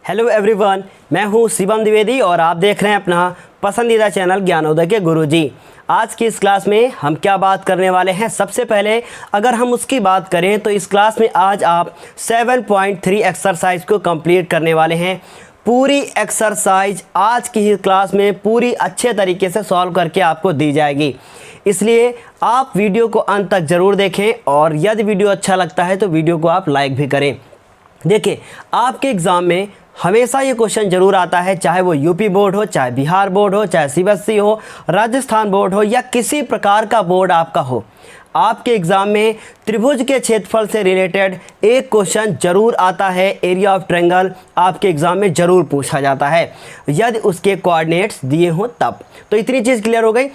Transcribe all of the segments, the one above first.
Hello everyone, मैं हूं शिवम द्विवेदी और आप देख रहे हैं अपना पसंदीदा चैनल ज्ञानोदय के गुरुजी। आज की इस क्लास में हम क्या बात करने वाले हैं, सबसे पहले अगर हम उसकी बात करें तो इस क्लास में आज आप 7.3 एक्सरसाइज को कंप्लीट करने वाले हैं। पूरी एक्सरसाइज आज की ही क्लास में पूरी अच्छे तरीके से सॉल्व करके आपको दी जाएगी, इसलिए आप वीडियो को अंत तक ज़रूर देखें और यदि वीडियो अच्छा लगता है तो वीडियो को आप लाइक भी करें। देखिए, आपके एग्ज़ाम में हमेशा ये क्वेश्चन ज़रूर आता है, चाहे वो यूपी बोर्ड हो, चाहे बिहार बोर्ड हो, चाहे सीबीएसई हो, राजस्थान बोर्ड हो या किसी प्रकार का बोर्ड आपका हो, आपके एग्ज़ाम में त्रिभुज के क्षेत्रफल से रिलेटेड एक क्वेश्चन ज़रूर आता है। एरिया ऑफ ट्रायंगल आपके एग्ज़ाम में ज़रूर पूछा जाता है यदि उसके कोऑर्डिनेट्स दिए हों तब। तो इतनी चीज़ क्लियर हो गई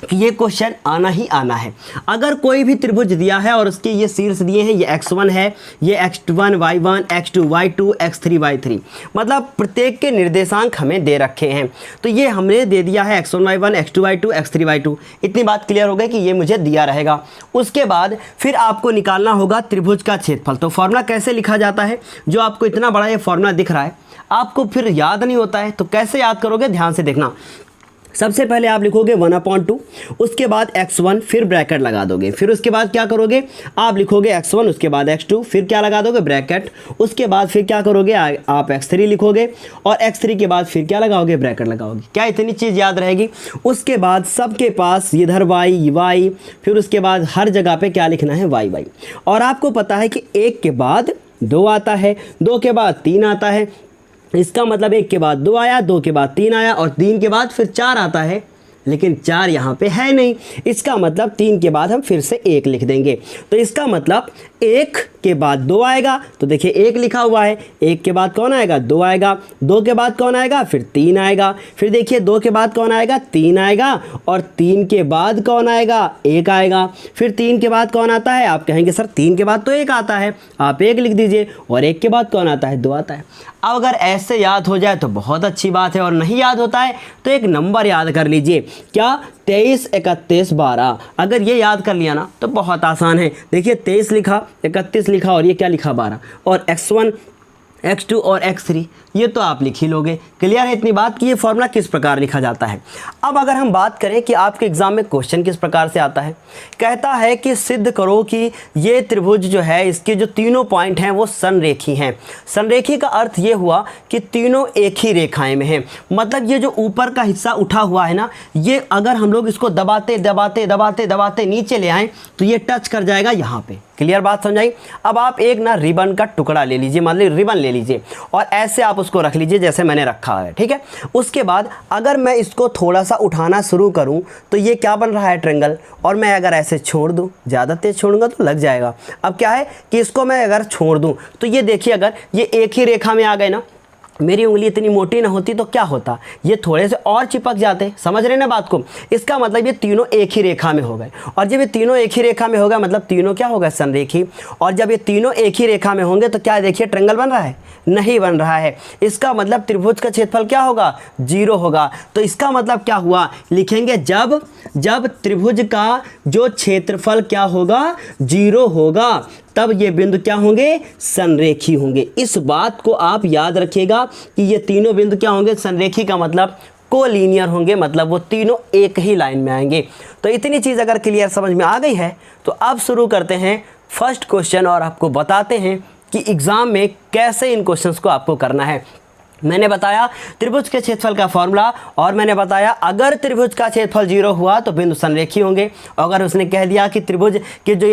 कि ये क्वेश्चन आना ही आना है। अगर कोई भी त्रिभुज दिया है और उसके ये शीर्ष दिए हैं, ये x1 है, ये x1 y1, x2 y2, x3 y3, मतलब प्रत्येक के निर्देशांक हमें दे रखे हैं। तो ये हमने दे दिया है x1 y1, x2 y2, x3 y2। इतनी बात क्लियर हो गई कि ये मुझे दिया रहेगा। उसके बाद फिर आपको निकालना होगा त्रिभुज का क्षेत्रफल। तो फॉर्मूला कैसे लिखा जाता है, जो आपको इतना बड़ा ये फॉर्मूला दिख रहा है आपको फिर याद नहीं होता है, तो कैसे याद करोगे, ध्यान से देखना। सबसे पहले आप लिखोगे 1/2, उसके बाद x1, फिर ब्रैकेट लगा दोगे। फिर उसके बाद क्या करोगे, आप लिखोगे x1, उसके बाद x2, फिर क्या लगा दोगे, ब्रैकेट। उसके बाद फिर क्या करोगे, आप x3 लिखोगे और x3 के बाद फिर क्या लगाओगे, ब्रैकेट लगाओगे। क्या इतनी चीज़ याद रहेगी? उसके बाद सबके पास इधर y, फिर उसके बाद हर जगह पे क्या लिखना है, y। और आपको पता है कि 1 के बाद 2 आता है, 2 के बाद 3 आता है, इसका मतलब 1 के बाद 2 आया, 2 के बाद 3 आया और 3 के बाद फिर 4 आता है, लेकिन 4 यहाँ पे है नहीं। इसका मतलब 3 के बाद हम फिर से 1 लिख देंगे। तो इसका मतलब 1 के बाद 2 आएगा, तो देखिए 1 लिखा हुआ है, 1 के बाद कौन आएगा, 2 आएगा, 2 के बाद कौन आएगा, फिर 3 आएगा, फिर देखिए 2 के बाद कौन आएगा, 3 आएगा और 3 के बाद कौन आएगा, 1 आएगा। फिर 3 के बाद कौन आता है, आप कहेंगे सर 3 के बाद तो 1 आता है, आप 1 लिख दीजिए। और 1 के बाद कौन आता है, 2 आता है। अब अगर ऐसे याद हो जाए तो बहुत अच्छी बात है, और नहीं याद होता है तो एक नंबर याद कर लीजिए, क्या, 23, 31, 12। अगर ये याद कर लिया ना तो बहुत आसान है। देखिए 23 लिखा, 31 लिखा और ये क्या लिखा, 12, और x1, x2 और x3 ये तो आप लिख ही लोगे। क्लियर है इतनी बात कि ये फॉर्मूला किस प्रकार लिखा जाता है। अब अगर हम बात करें कि आपके एग्जाम में क्वेश्चन किस प्रकार से आता है, कहता है कि सिद्ध करो कि ये त्रिभुज जो है, इसके जो तीनों पॉइंट हैं वो संरेखी हैं। संरेखी का अर्थ ये हुआ कि तीनों एक ही रेखाएं में हैं। मतलब ये जो ऊपर का हिस्सा उठा हुआ है ना, ये अगर हम लोग इसको दबाते दबाते दबाते दबाते नीचे ले आएँ तो ये टच कर जाएगा यहाँ पे। क्लियर बात समझाई? अब आप एक ना रिबन का टुकड़ा ले लीजिए, मतलब रिबन ले लीजिए और ऐसे आप उसको रख लीजिए जैसे मैंने रखा है, ठीक है। उसके बाद अगर मैं इसको थोड़ा सा उठाना शुरू करूं तो ये क्या बन रहा है, ट्रायंगल। और मैं अगर ऐसे छोड़ दूं, ज़्यादा तेज छोड़ूंगा तो लग जाएगा। अब क्या है कि इसको मैं अगर छोड़ दूं तो ये देखिए, अगर ये एक ही रेखा में आ गए ना, मेरी उंगली इतनी मोटी ना होती तो क्या होता, ये थोड़े से और चिपक जाते। समझ रहे ना बात को? इसका मतलब ये तीनों एक ही रेखा में हो गए, और जब ये तीनों एक ही रेखा में हो गए मतलब तीनों क्या हो गए, संरेखी। और जब ये तीनों एक ही रेखा में होंगे तो क्या देखिए, ट्रायंगल बन रहा है, नहीं बन रहा है। इसका मतलब त्रिभुज का क्षेत्रफल क्या होगा, 0 होगा। तो इसका मतलब क्या हुआ, लिखेंगे जब त्रिभुज का जो क्षेत्रफल क्या होगा, 0 होगा, तब ये बिंदु क्या होंगे, संरेखी होंगे। इस बात को आप याद रखिएगा कि ये तीनों बिंदु क्या होंगे, संरेखी का मतलब कोलिनियर होंगे, मतलब वो तीनों एक ही लाइन में आएंगे। तो इतनी चीज़ अगर क्लियर समझ में आ गई है तो अब शुरू करते हैं फर्स्ट क्वेश्चन और आपको बताते हैं कि एग्ज़ाम में कैसे इन क्वेश्चंस को आपको करना है। मैंने बताया त्रिभुज के क्षेत्रफल का फॉर्मूला, और मैंने बताया अगर त्रिभुज का क्षेत्रफल 0 हुआ तो बिंदु संरेखी होंगे। अगर उसने कह दिया कि त्रिभुज के जो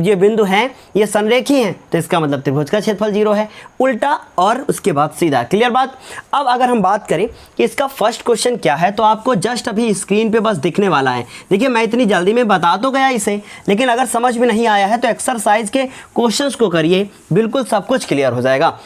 ये बिंदु हैं ये संरेखी हैं तो इसका मतलब त्रिभुज का क्षेत्रफल 0 है, उल्टा और उसके बाद सीधा। क्लियर बात? अब अगर हम बात करें कि इसका फर्स्ट क्वेश्चन क्या है, तो आपको जस्ट अभी स्क्रीन पे बस दिखने वाला है। देखिए मैं इतनी जल्दी में बता तो गया इसे, लेकिन अगर समझ में नहीं आया है तो एक्सरसाइज के क्वेश्चंस को करिए, बिल्कुल सब कुछ क्लियर हो जाएगा।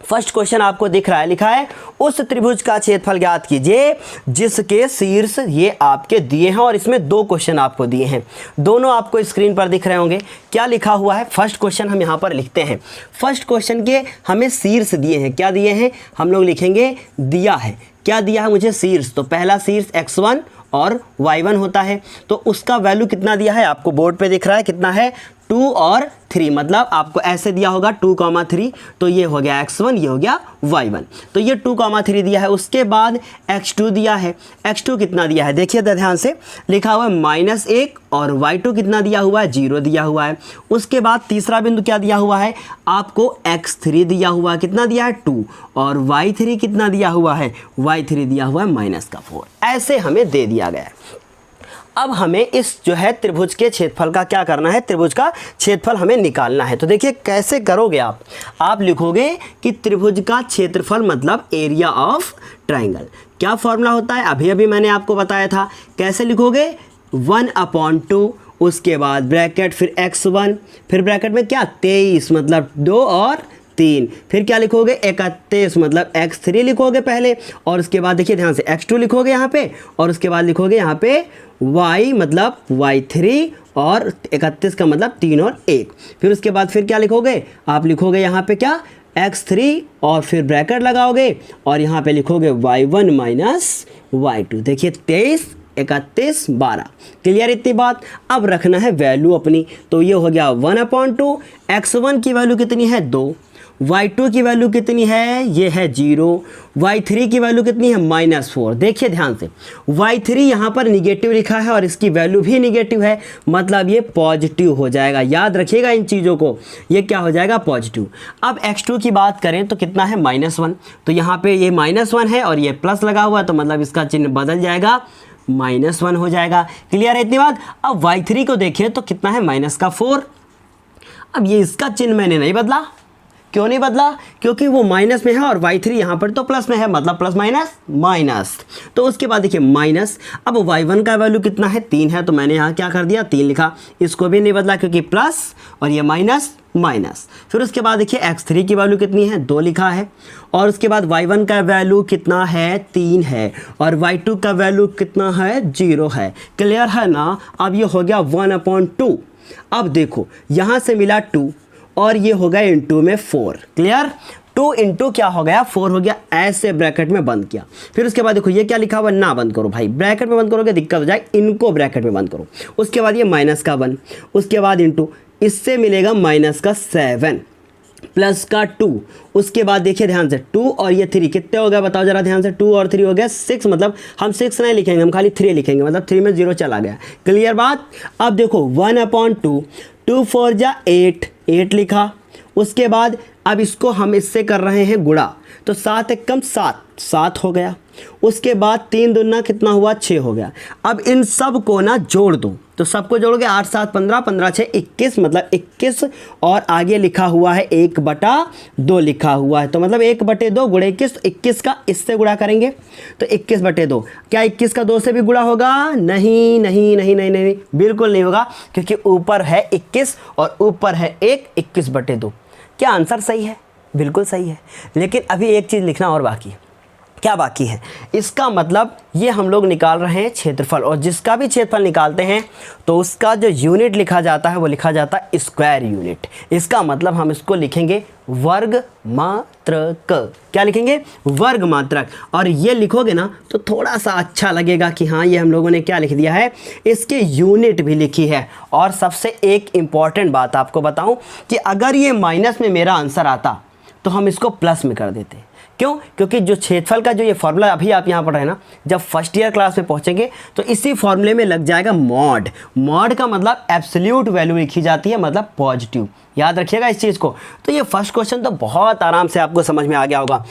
फर्स्ट क्वेश्चन आपको दिख रहा है, लिखा है उस त्रिभुज का क्षेत्रफल ज्ञात कीजिए जिसके शीर्ष ये आपके दिए हैं, और इसमें 2 क्वेश्चन आपको दिए हैं, दोनों आपको स्क्रीन पर दिख रहे होंगे। क्या लिखा हुआ है, फर्स्ट क्वेश्चन हम यहाँ पर लिखते हैं। फर्स्ट क्वेश्चन के हमें शीर्ष दिए हैं, क्या दिए हैं, हम लोग लिखेंगे दिया है। क्या दिया है मुझे, शीर्ष। तो पहला शीर्ष x1 और y1 होता है, तो उसका वैल्यू कितना दिया है आपको बोर्ड पे दिख रहा है, कितना है, 2 और 3, मतलब आपको ऐसे दिया होगा 2,3, तो ये हो गया x1, ये हो गया y1, तो ये 2,3 दिया है। उसके बाद x2 दिया है, x2 कितना दिया है देखिए ध्यान से, लिखा हुआ है -1 और y2 कितना दिया हुआ है 0 दिया हुआ है। उसके बाद तीसरा बिंदु क्या दिया हुआ है आपको x3 दिया हुआ है, कितना दिया है 2, और y3 कितना दिया हुआ है, y3 दिया हुआ है -4, ऐसे हमें दे दिया गया है। अब हमें इस जो है त्रिभुज के क्षेत्रफल का क्या करना है, त्रिभुज का क्षेत्रफल हमें निकालना है। तो देखिए कैसे करोगे आप लिखोगे कि त्रिभुज का क्षेत्रफल मतलब एरिया ऑफ ट्राइंगल। क्या फॉर्मूला होता है अभी अभी मैंने आपको बताया था। कैसे लिखोगे 1/2, उसके बाद ब्रैकेट, फिर x1, फिर ब्रैकेट में क्या 23 मतलब 2 और 3, फिर क्या लिखोगे 31 मतलब x3 लिखोगे पहले, और उसके बाद देखिए ध्यान से x2 लिखोगे यहाँ पे, और उसके बाद लिखोगे यहाँ पे y मतलब y3, और 31 का मतलब 3 और 1, फिर उसके बाद फिर क्या लिखोगे आप लिखोगे यहाँ पे क्या x3, और फिर ब्रैकेट लगाओगे और यहाँ पे लिखोगे y1 माइनस y2। देखिए 23, 31, 12, क्लियर इतनी बात। अब रखना है वैल्यू अपनी, तो ये हो गया 1/2, x1 की वैल्यू कितनी है 2, y2 की वैल्यू कितनी है ये है 0, y3 की वैल्यू कितनी है -4। देखिए ध्यान से y3 यहाँ पर निगेटिव लिखा है और इसकी वैल्यू भी निगेटिव है, मतलब ये पॉजिटिव हो जाएगा। याद रखिएगा इन चीज़ों को, ये क्या हो जाएगा पॉजिटिव। अब x2 की बात करें तो कितना है -1, तो यहाँ पे ये -1 है और ये प्लस लगा हुआ है, तो मतलब इसका चिन्ह बदल जाएगा, -1 हो जाएगा। क्लियर है इतनी बात। अब y3 को देखिए तो कितना है -4। अब ये इसका चिन्ह मैंने नहीं बदला, क्यों नहीं बदला, क्योंकि वो माइनस में है और y3 यहाँ पर तो प्लस में है, मतलब प्लस माइनस माइनस। तो उसके बाद देखिए माइनस, अब y1 का वैल्यू कितना है 3 है, तो मैंने यहाँ क्या कर दिया 3 लिखा, इसको भी नहीं बदला क्योंकि प्लस और ये माइनस माइनस। फिर उसके बाद देखिए x3 की वैल्यू कितनी है 2 लिखा है, और उसके बाद y1 का वैल्यू कितना है 3 है, और y2 का वैल्यू कितना है 0 है। क्लियर है ना। अब ये हो गया 1/2। अब देखो यहाँ से मिला 2 और ये हो गया इंटू में 4। क्लियर, 2 इंटू क्या हो गया 4 हो गया, ऐसे ब्रैकेट में बंद किया। फिर उसके बाद देखो ये क्या लिखा हुआ, ना बंद करो भाई, ब्रैकेट में बंद करोगे दिक्कत हो जाए, इनको ब्रैकेट में बंद करो। उसके बाद ये -1, उसके बाद इंटू, इससे मिलेगा -7 प्लस का 2, उसके बाद देखिए ध्यान से 2 और ये 3 कितने हो गया बताओ जरा ध्यान से, 2 और 3 हो गया 6, मतलब हम 6 नहीं लिखेंगे, हम खाली 3 लिखेंगे, मतलब 3 में 0 चला गया। क्लियर बात। अब देखो 1/2, 2 4 जा 8, 8 लिखा। उसके बाद अब इसको हम इससे कर रहे हैं गुणा, तो 7 एक कम 7, 7 हो गया। उसके बाद 3 दूना कितना हुआ 6 हो गया। अब इन सब को ना जोड़ दो, तो सबको जोड़ोगे 8 7 15, 15 6 21, मतलब 21, और आगे लिखा हुआ है 1/2 लिखा हुआ है, तो मतलब 1/2 गुणा 21, तो 21 का इससे गुणा करेंगे तो 21/2। क्या 21 का 2 से भी गुणा होगा? नहीं नहीं नहीं नहीं नहीं, बिल्कुल नहीं होगा, क्योंकि ऊपर है 21 और ऊपर है 1, 21/2। क्या आंसर सही है? बिल्कुल सही है। लेकिन अभी एक चीज़ लिखना और बाकी है। क्या बाकी है? इसका मतलब ये हम लोग निकाल रहे हैं क्षेत्रफल, और जिसका भी क्षेत्रफल निकालते हैं तो उसका जो यूनिट लिखा जाता है वो लिखा जाता है स्क्वायर यूनिट। इसका मतलब हम इसको लिखेंगे वर्ग मात्रक। क्या लिखेंगे? वर्ग मात्रक। और ये लिखोगे ना तो थोड़ा सा अच्छा लगेगा कि हाँ ये हम लोगों ने क्या लिख दिया है, इसके यूनिट भी लिखी है। और सबसे एक इम्पॉर्टेंट बात आपको बताऊं कि अगर ये माइनस में मेरा आंसर आता तो हम इसको प्लस में कर देते। क्यों? क्योंकि जो क्षेत्रफल का जो ये फॉर्मूला अभी आप यहाँ पढ़ रहे हैं ना, जब फर्स्ट ईयर क्लास में पहुँचेंगे तो इसी फॉर्मूले में लग जाएगा मॉड। मॉड का मतलब एब्सोल्यूट वैल्यू लिखी जाती है, मतलब पॉजिटिव। याद रखिएगा इस चीज़ को। तो ये फर्स्ट क्वेश्चन तो बहुत आराम से आपको समझ में आ गया होगा।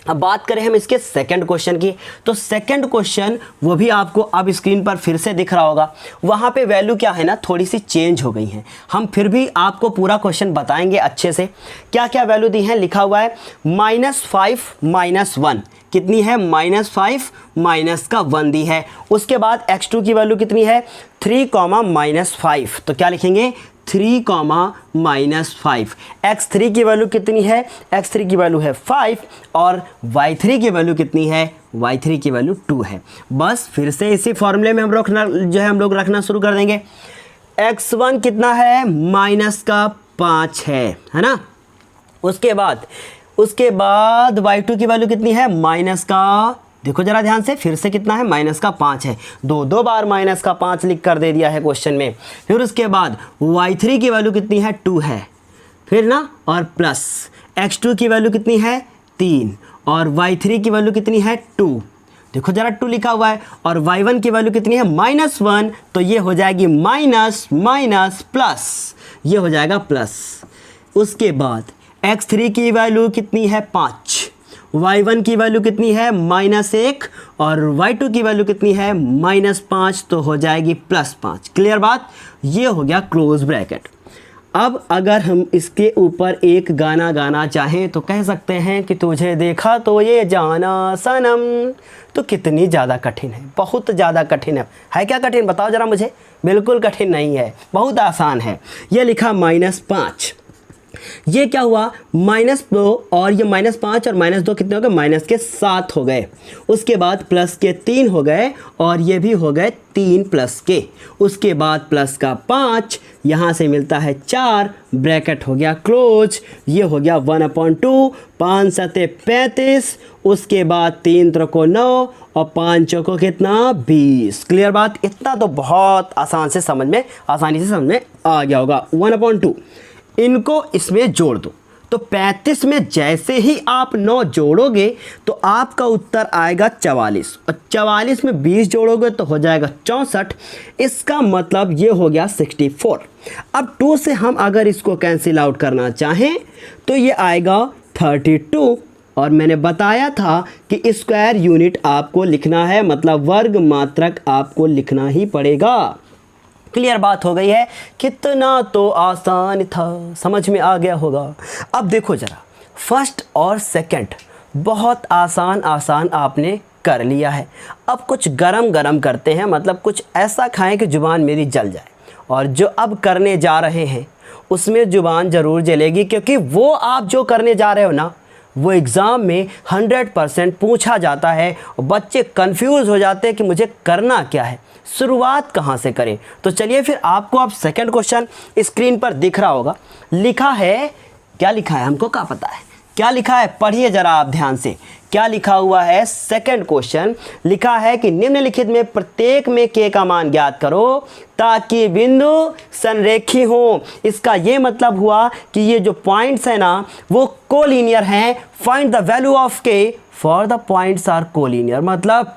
अब बात करें हम इसके सेकंड क्वेश्चन की, तो सेकंड क्वेश्चन वो भी आपको अब स्क्रीन पर फिर से दिख रहा होगा। वहाँ पे वैल्यू क्या है ना, थोड़ी सी चेंज हो गई हैं। हम फिर भी आपको पूरा क्वेश्चन बताएंगे अच्छे से। क्या क्या वैल्यू दी है? लिखा हुआ है -5 -1 कितनी है? -5 माइनस का 1 दी है। उसके बाद x2 की वैल्यू कितनी है? 3, -5। तो क्या लिखेंगे? 3, -5। x3 की वैल्यू कितनी है? x3 की वैल्यू है 5, और y3 की वैल्यू कितनी है? y3 की वैल्यू 2 है। बस फिर से इसी फॉर्मूले में हम लोग रखना शुरू कर देंगे। x1 कितना है? -5 है ना। उसके बाद y2 की वैल्यू कितनी है? देखो जरा ध्यान से, फिर से कितना है, माइनस का 5 है, दो बार माइनस का 5 लिख कर दे दिया है क्वेश्चन में। फिर उसके बाद y3 की वैल्यू कितनी है, 2 है, फिर ना, और प्लस x2 की वैल्यू कितनी है, 3, और y3 की वैल्यू कितनी है, 2। देखो जरा 2 लिखा हुआ है, और y1 की वैल्यू कितनी है, -1, तो ये हो जाएगी माइनस माइनस प्लस, ये हो जाएगा प्लस। उसके बाद x3 की वैल्यू कितनी है, 5, y1 की वैल्यू कितनी है, -1, और y2 की वैल्यू कितनी है, -5, तो हो जाएगी +5। क्लियर बात, ये हो गया क्लोज ब्रैकेट। अब अगर हम इसके ऊपर एक गाना गाना चाहें तो कह सकते हैं कि तुझे देखा तो ये जाना सनम। तो कितनी ज़्यादा कठिन है, बहुत ज़्यादा कठिन है क्या कठिन, बताओ ज़रा मुझे। बिल्कुल कठिन नहीं है, बहुत आसान है। ये लिखा -5, ये क्या हुआ, -2, और ये -5 और -2 कितने हो गए, माइनस के 7 हो गए। उसके बाद प्लस के 3 हो गए, और ये भी हो गए 3 प्लस के। उसके बाद प्लस का 5, यहाँ से मिलता है 4, ब्रैकेट हो गया क्लोज। ये हो गया 1/2, 5 7 35, उसके बाद 3 त्रिको 9, और 5 चौको कितना, 20। क्लियर बात, इतना तो बहुत आसानी से समझ में आ गया होगा। 1/2 इनको इसमें जोड़ दो, तो 35 में जैसे ही आप 9 जोड़ोगे तो आपका उत्तर आएगा 44, और 44 में 20 जोड़ोगे तो हो जाएगा 64। इसका मतलब ये हो गया 64। अब 2 से हम अगर इसको कैंसिल आउट करना चाहें तो ये आएगा 32, और मैंने बताया था कि स्क्वायर यूनिट आपको लिखना है, मतलब वर्ग मात्रक आपको लिखना ही पड़ेगा। क्लियर बात हो गई है, कितना तो आसान था, समझ में आ गया होगा। अब देखो जरा, फर्स्ट और सेकंड बहुत आसान आपने कर लिया है। अब कुछ गरम करते हैं, मतलब कुछ ऐसा खाएं कि ज़ुबान मेरी जल जाए। और जो अब करने जा रहे हैं उसमें ज़ुबान ज़रूर जलेगी, क्योंकि वो आप जो करने जा रहे हो ना, वो एग्ज़ाम में 100% पूछा जाता है। बच्चे कंफ्यूज हो जाते हैं कि मुझे करना क्या है, शुरुआत कहाँ से करें। तो चलिए फिर, आपको अब सेकंड क्वेश्चन स्क्रीन पर दिख रहा होगा, लिखा है, क्या लिखा है हमको क्या पता है, क्या लिखा है, पढ़िए जरा आप ध्यान से। क्या लिखा हुआ है, सेकंड क्वेश्चन लिखा है कि निम्नलिखित में प्रत्येक में k का मान ज्ञात करो ताकि बिंदु संरेखी हो। इसका ये मतलब हुआ कि ये जो पॉइंट्स है ना वो कोलिनियर हैं। Find the value of k for the points are collinear, मतलब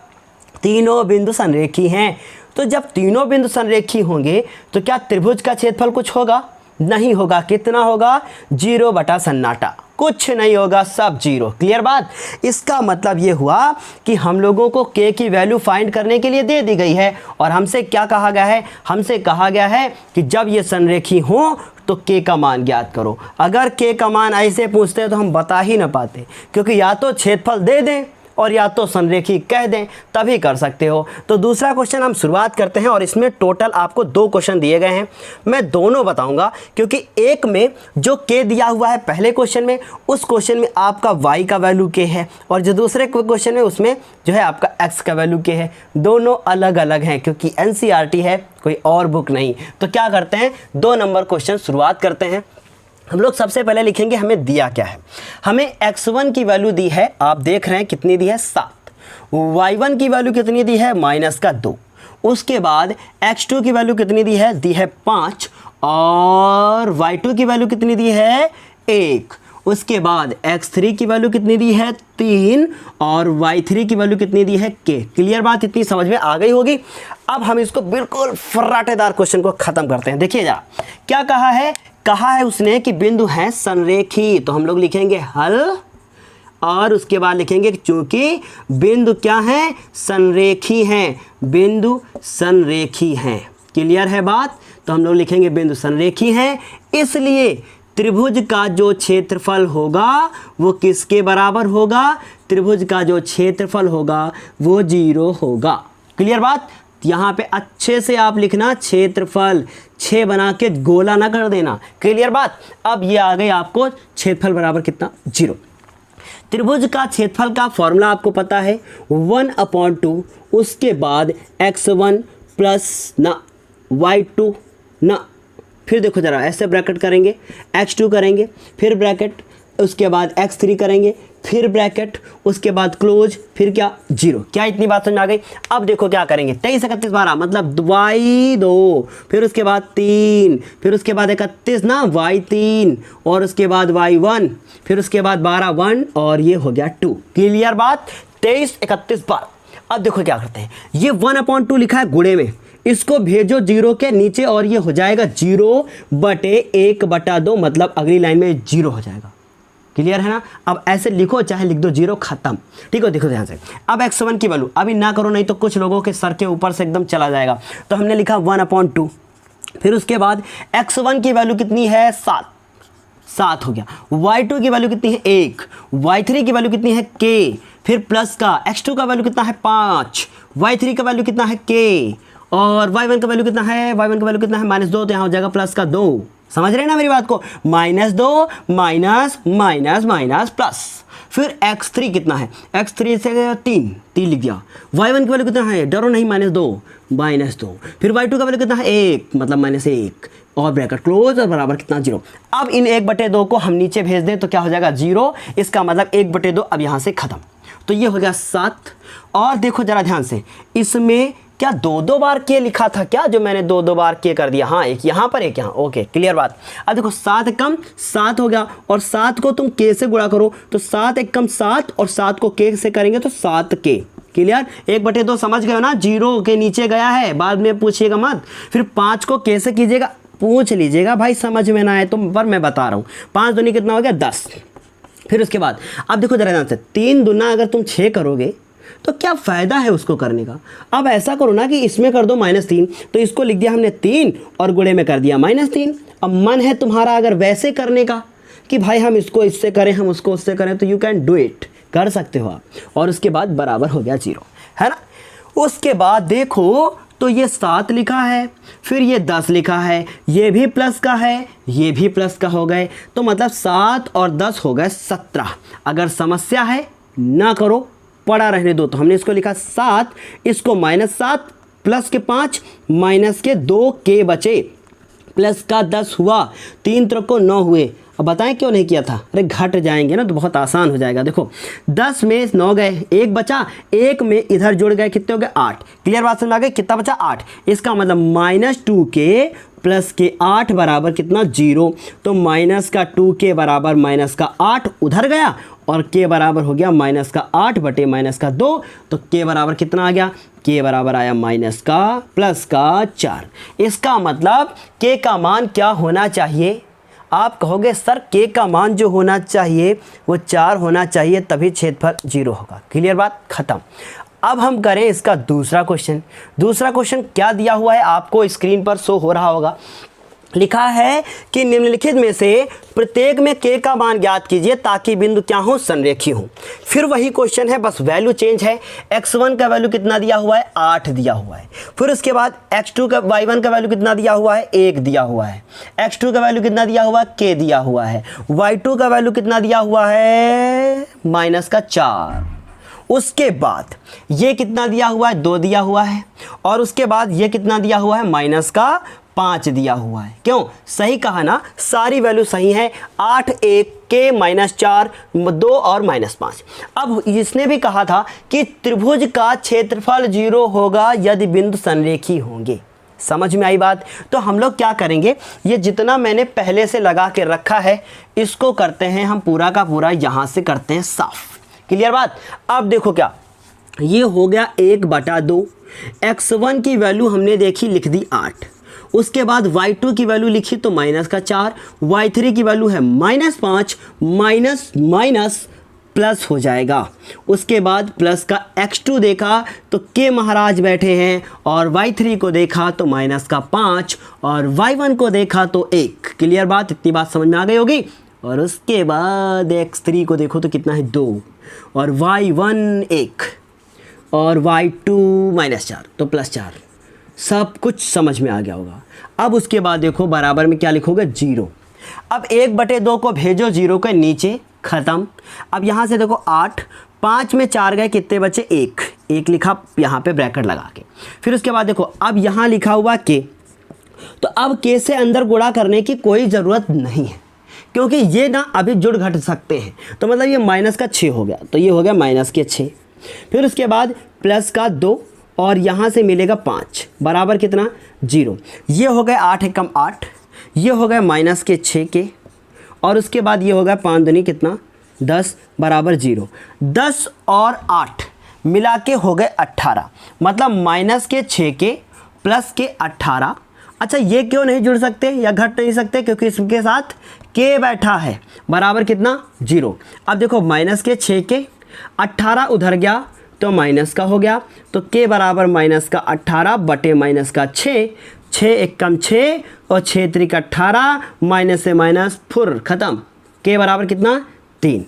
तीनों बिंदु संरेखी हैं। तो जब तीनों बिंदु संरेखी होंगे तो क्या त्रिभुज का क्षेत्रफल कुछ होगा, नहीं होगा। कितना होगा, 0 बटा सन्नाटा, कुछ नहीं होगा, सब 0। क्लियर बात, इसका मतलब ये हुआ कि हम लोगों को k की वैल्यू फाइंड करने के लिए दे दी गई है, और हमसे क्या कहा गया है, हमसे कहा गया है कि जब ये संरेखी हो तो k का मान ज्ञात करो। अगर k का मान ऐसे पूछते तो हम बता ही ना पाते, क्योंकि या तो क्षेत्रफल दे दें और या तो संरेखी कह दें, तभी कर सकते हो। तो दूसरा क्वेश्चन हम शुरुआत करते हैं, और इसमें टोटल आपको 2 क्वेश्चन दिए गए हैं। मैं दोनों बताऊंगा, क्योंकि एक में जो k दिया हुआ है पहले क्वेश्चन में, उस क्वेश्चन में आपका y का वैल्यू k है, और जो दूसरे क्वेश्चन में उसमें जो है आपका x का वैल्यू k है। दोनों अलग अलग हैं, क्योंकि NCERT है, कोई और बुक नहीं। तो क्या करते हैं, 2 नंबर क्वेश्चन शुरुआत करते हैं। हम लोग सबसे पहले लिखेंगे हमें दिया क्या है। हमें x1 की वैल्यू दी है, आप देख रहे हैं कितनी दी है, 7। y1 की वैल्यू कितनी दी है, -2। उसके बाद x2 की वैल्यू कितनी दी है 5, और y2 की वैल्यू कितनी दी है, 1। उसके बाद x3 की वैल्यू कितनी दी है, 3, और y3 की वैल्यू कितनी दी है, k। क्लियर बात, इतनी समझ में आ गई होगी। अब हम इसको बिल्कुल फर्राटेदार क्वेश्चन को ख़त्म करते हैं। देखिए जरा क्या कहा है उसने कि बिंदु हैं संरेखी, तो हम लोग लिखेंगे हल, और उसके बाद लिखेंगे चूंकि बिंदु क्या है, संरेखी हैं, बिंदु संरेखी हैं। क्लियर है बात, तो हम लोग लिखेंगे बिंदु संरेखी हैं, इसलिए त्रिभुज का जो क्षेत्रफल होगा वो किसके बराबर होगा, त्रिभुज का जो क्षेत्रफल होगा वो 0 होगा। क्लियर बात, यहाँ पे अच्छे से आप लिखना क्षेत्रफल, 6 बना के गोला ना कर देना। क्लियर बात, अब ये आ गई आपको क्षेत्रफल बराबर कितना, 0। त्रिभुज का क्षेत्रफल का फॉर्मूला आपको पता है 1/2, उसके बाद x1 प्लस ना y2 ना, फिर देखो जरा ऐसे ब्रैकेट करेंगे, x2 करेंगे, फिर ब्रैकेट उसके बाद x3 करेंगे, फिर ब्रैकेट, उसके बाद क्लोज, फिर क्या 0। क्या इतनी बात समझ आ गई? अब देखो क्या करेंगे, 23 31 12 मतलब y2, फिर उसके बाद 3, फिर उसके बाद 31 ना y3, और उसके बाद y1, फिर उसके बाद 12 1, और ये हो गया 2। क्लियर बात? 23 31 12। अब देखो क्या करते हैं, ये 1/2 लिखा है गुणे में, इसको भेजो 0 के नीचे और ये हो जाएगा 0/1/2, मतलब अगली लाइन में 0 हो जाएगा। क्लियर है ना? अब ऐसे लिखो, चाहे लिख दो 0, खत्म। ठीक है, देखो ध्यान से। अब x1 की वैल्यू अभी ना करो, नहीं तो कुछ लोगों के सर के ऊपर से एकदम चला जाएगा। तो हमने लिखा 1/2, फिर उसके बाद x1 की वैल्यू कितनी है 7 हो गया। y2 की वैल्यू कितनी है 1, y3 की वैल्यू कितनी है k, फिर प्लस का x2 का वैल्यू कितना है 5, y3 का वैल्यू कितना है k, और y1 का वैल्यू कितना है, y1 का वैल्यू कितना है -2, तो यहाँ हो जाएगा प्लस का 2। समझ रहे हैं ना मेरी बात को? -2 माइनस माइनस माइनस प्लस, फिर x3 कितना है, x3 से 3 लिख दिया। y1 की वैल्यू कितना है, डरो नहीं, -2, फिर y2 का वैल्यू कितना है 1, मतलब -1, और ब्रैकेट क्लोज, और बराबर कितना 0। अब इन 1/2 को हम नीचे भेज दें तो क्या हो जाएगा 0, इसका मतलब 1/2 अब यहाँ से खत्म। तो ये हो गया 7। और देखो जरा ध्यान से, इसमें क्या 2 बार के लिखा था क्या, जो मैंने 2 बार के कर दिया? हाँ, एक यहाँ पर एक यहाँ। ओके, क्लियर बात। अब देखो 7 कम 7 हो गया, और 7 को तुम के से गुणा करो तो 7 1 कम 7, और 7 को के से करेंगे तो 7 के। क्लियर? 1/2 समझ गए हो ना, 0 के नीचे गया है, बाद में पूछिएगा मत। फिर 5 को के से कीजिएगा, पूछ लीजिएगा भाई, समझ में ना आए तो, पर मैं बता रहा हूँ। 5 दूनी कितना हो गया 10। फिर उसके बाद अब देखो जरा ध्यान से, 3 दूना अगर तुम 6 करोगे तो क्या फ़ायदा है उसको करने का? अब ऐसा करो ना कि इसमें कर दो -3, तो इसको लिख दिया हमने 3 और गुणे में कर दिया -3। अब मन है तुम्हारा अगर वैसे करने का कि भाई हम इसको इससे करें, हम उसको उससे करें, तो यू कैन डू इट, कर सकते हो आप। और उसके बाद बराबर हो गया 0, है ना? उसके बाद देखो तो ये 7 लिखा है, फिर ये 10 लिखा है, ये भी प्लस का है, ये भी प्लस का हो गए, तो मतलब 7 और 10 हो गए 17। अगर समस्या है ना करो, पड़ा रहने दो। तो हमने इसको लिखा 7, इसको -7, प्लस के 5, माइनस के 2 के बचे, प्लस का 10 हुआ, 3 त्रिक को 9 हुए। अब बताएं क्यों नहीं किया था? अरे घट जाएंगे ना तो बहुत आसान हो जाएगा। देखो 10 में 9 गए, 1 बचा, 1 में इधर जुड़ गए, कितने हो गए 8। क्लियर बात समझ आ गई? कितना बचा 8। इसका मतलब -2k प्लस के 8 बराबर कितना 0। तो माइनस का 2k बराबर माइनस का 8 उधर गया, और k बराबर हो गया माइनस का 8 बटे माइनस का 2। तो k बराबर कितना आ गया? k बराबर आया माइनस का प्लस का 4। इसका मतलब k का मान क्या होना चाहिए? आप कहोगे सर k का मान जो होना चाहिए वो 4 होना चाहिए, तभी छेदफल 0 होगा। क्लियर बात? खत्म। अब हम करें इसका दूसरा क्वेश्चन। दूसरा क्वेश्चन क्या दिया हुआ है आपको स्क्रीन पर शो हो रहा होगा। लिखा है कि निम्नलिखित में से प्रत्येक में k का मान ज्ञात कीजिए ताकि बिंदु क्या हो, संरेखीय हो। फिर वही क्वेश्चन है, बस वैल्यू चेंज है। x1 का वैल्यू कितना दिया हुआ है? 8 दिया हुआ है। फिर उसके बाद x2 का y1 का वैल्यू कितना दिया हुआ है? 1 दिया हुआ है। x2 का वैल्यू कितना दिया हुआ है? k दिया हुआ है। y2 का वैल्यू कितना दिया हुआ है? -4। उसके बाद ये कितना दिया हुआ है? 2 दिया हुआ है। और उसके बाद ये कितना दिया हुआ है? -5 दिया हुआ है। क्यों? सही कहा ना, सारी वैल्यू सही है। 8 1 के -4 2 और -5। अब इसने भी कहा था कि त्रिभुज का क्षेत्रफल 0 होगा यदि बिंदु संरेखीय होंगे। समझ में आई बात? तो हम लोग क्या करेंगे, ये जितना मैंने पहले से लगा के रखा है इसको करते हैं हम पूरा का पूरा यहाँ से करते हैं साफ। क्लियर बात? अब देखो क्या ये हो गया 1/2। x1 की वैल्यू हमने देखी, लिख दी 8। उसके बाद y2 की वैल्यू लिखी तो -4, y3 की वैल्यू है -5, माइनस माइनस प्लस हो जाएगा। उसके बाद प्लस का x2 देखा तो k महाराज बैठे हैं, और y3 को देखा तो -5, और y1 को देखा तो 1। क्लियर बात? इतनी बात समझ में आ गई होगी। और उसके बाद x3 को देखो तो कितना है 2, और y1 1, और y2 -4 तो +4। सब कुछ समझ में आ गया होगा। अब उसके बाद देखो बराबर में क्या लिखोगे? 0। अब 1/2 को भेजो 0 के नीचे, ख़त्म। अब यहाँ से देखो 8, 5 में 4 गए, कितने बचे? 1 लिखा यहाँ पे ब्रैकेट लगा के। फिर उसके बाद देखो अब यहाँ लिखा हुआ k, तो अब k से अंदर गुणा करने की कोई ज़रूरत नहीं है। क्योंकि ये ना अभी जुड़ घट सकते हैं। तो मतलब ये माइनस का 6 हो गया, तो ये हो गया माइनस के 6। फिर उसके बाद प्लस का 2 और यहाँ से मिलेगा 5 बराबर कितना 0। ये हो गए 8 एकम 8, ये हो गए माइनस के 6 के, और उसके बाद ये हो गया 5 दूनी कितना 10 बराबर 0। 10 और 8 मिला के हो गए 18, मतलब माइनस के 6 के प्लस के 18। अच्छा ये क्यों नहीं जुड़ सकते या घट नहीं सकते, क्योंकि इसके साथ के बैठा है बराबर कितना 0। अब देखो माइनस के 6 के 18 उधर गया तो माइनस का हो गया, तो के बराबर माइनस का 18 बटे माइनस का 6, 6 एकम 6 और 6 त्रिक 18, माइनस से माइनस फुर खत्म। के बराबर कितना 3।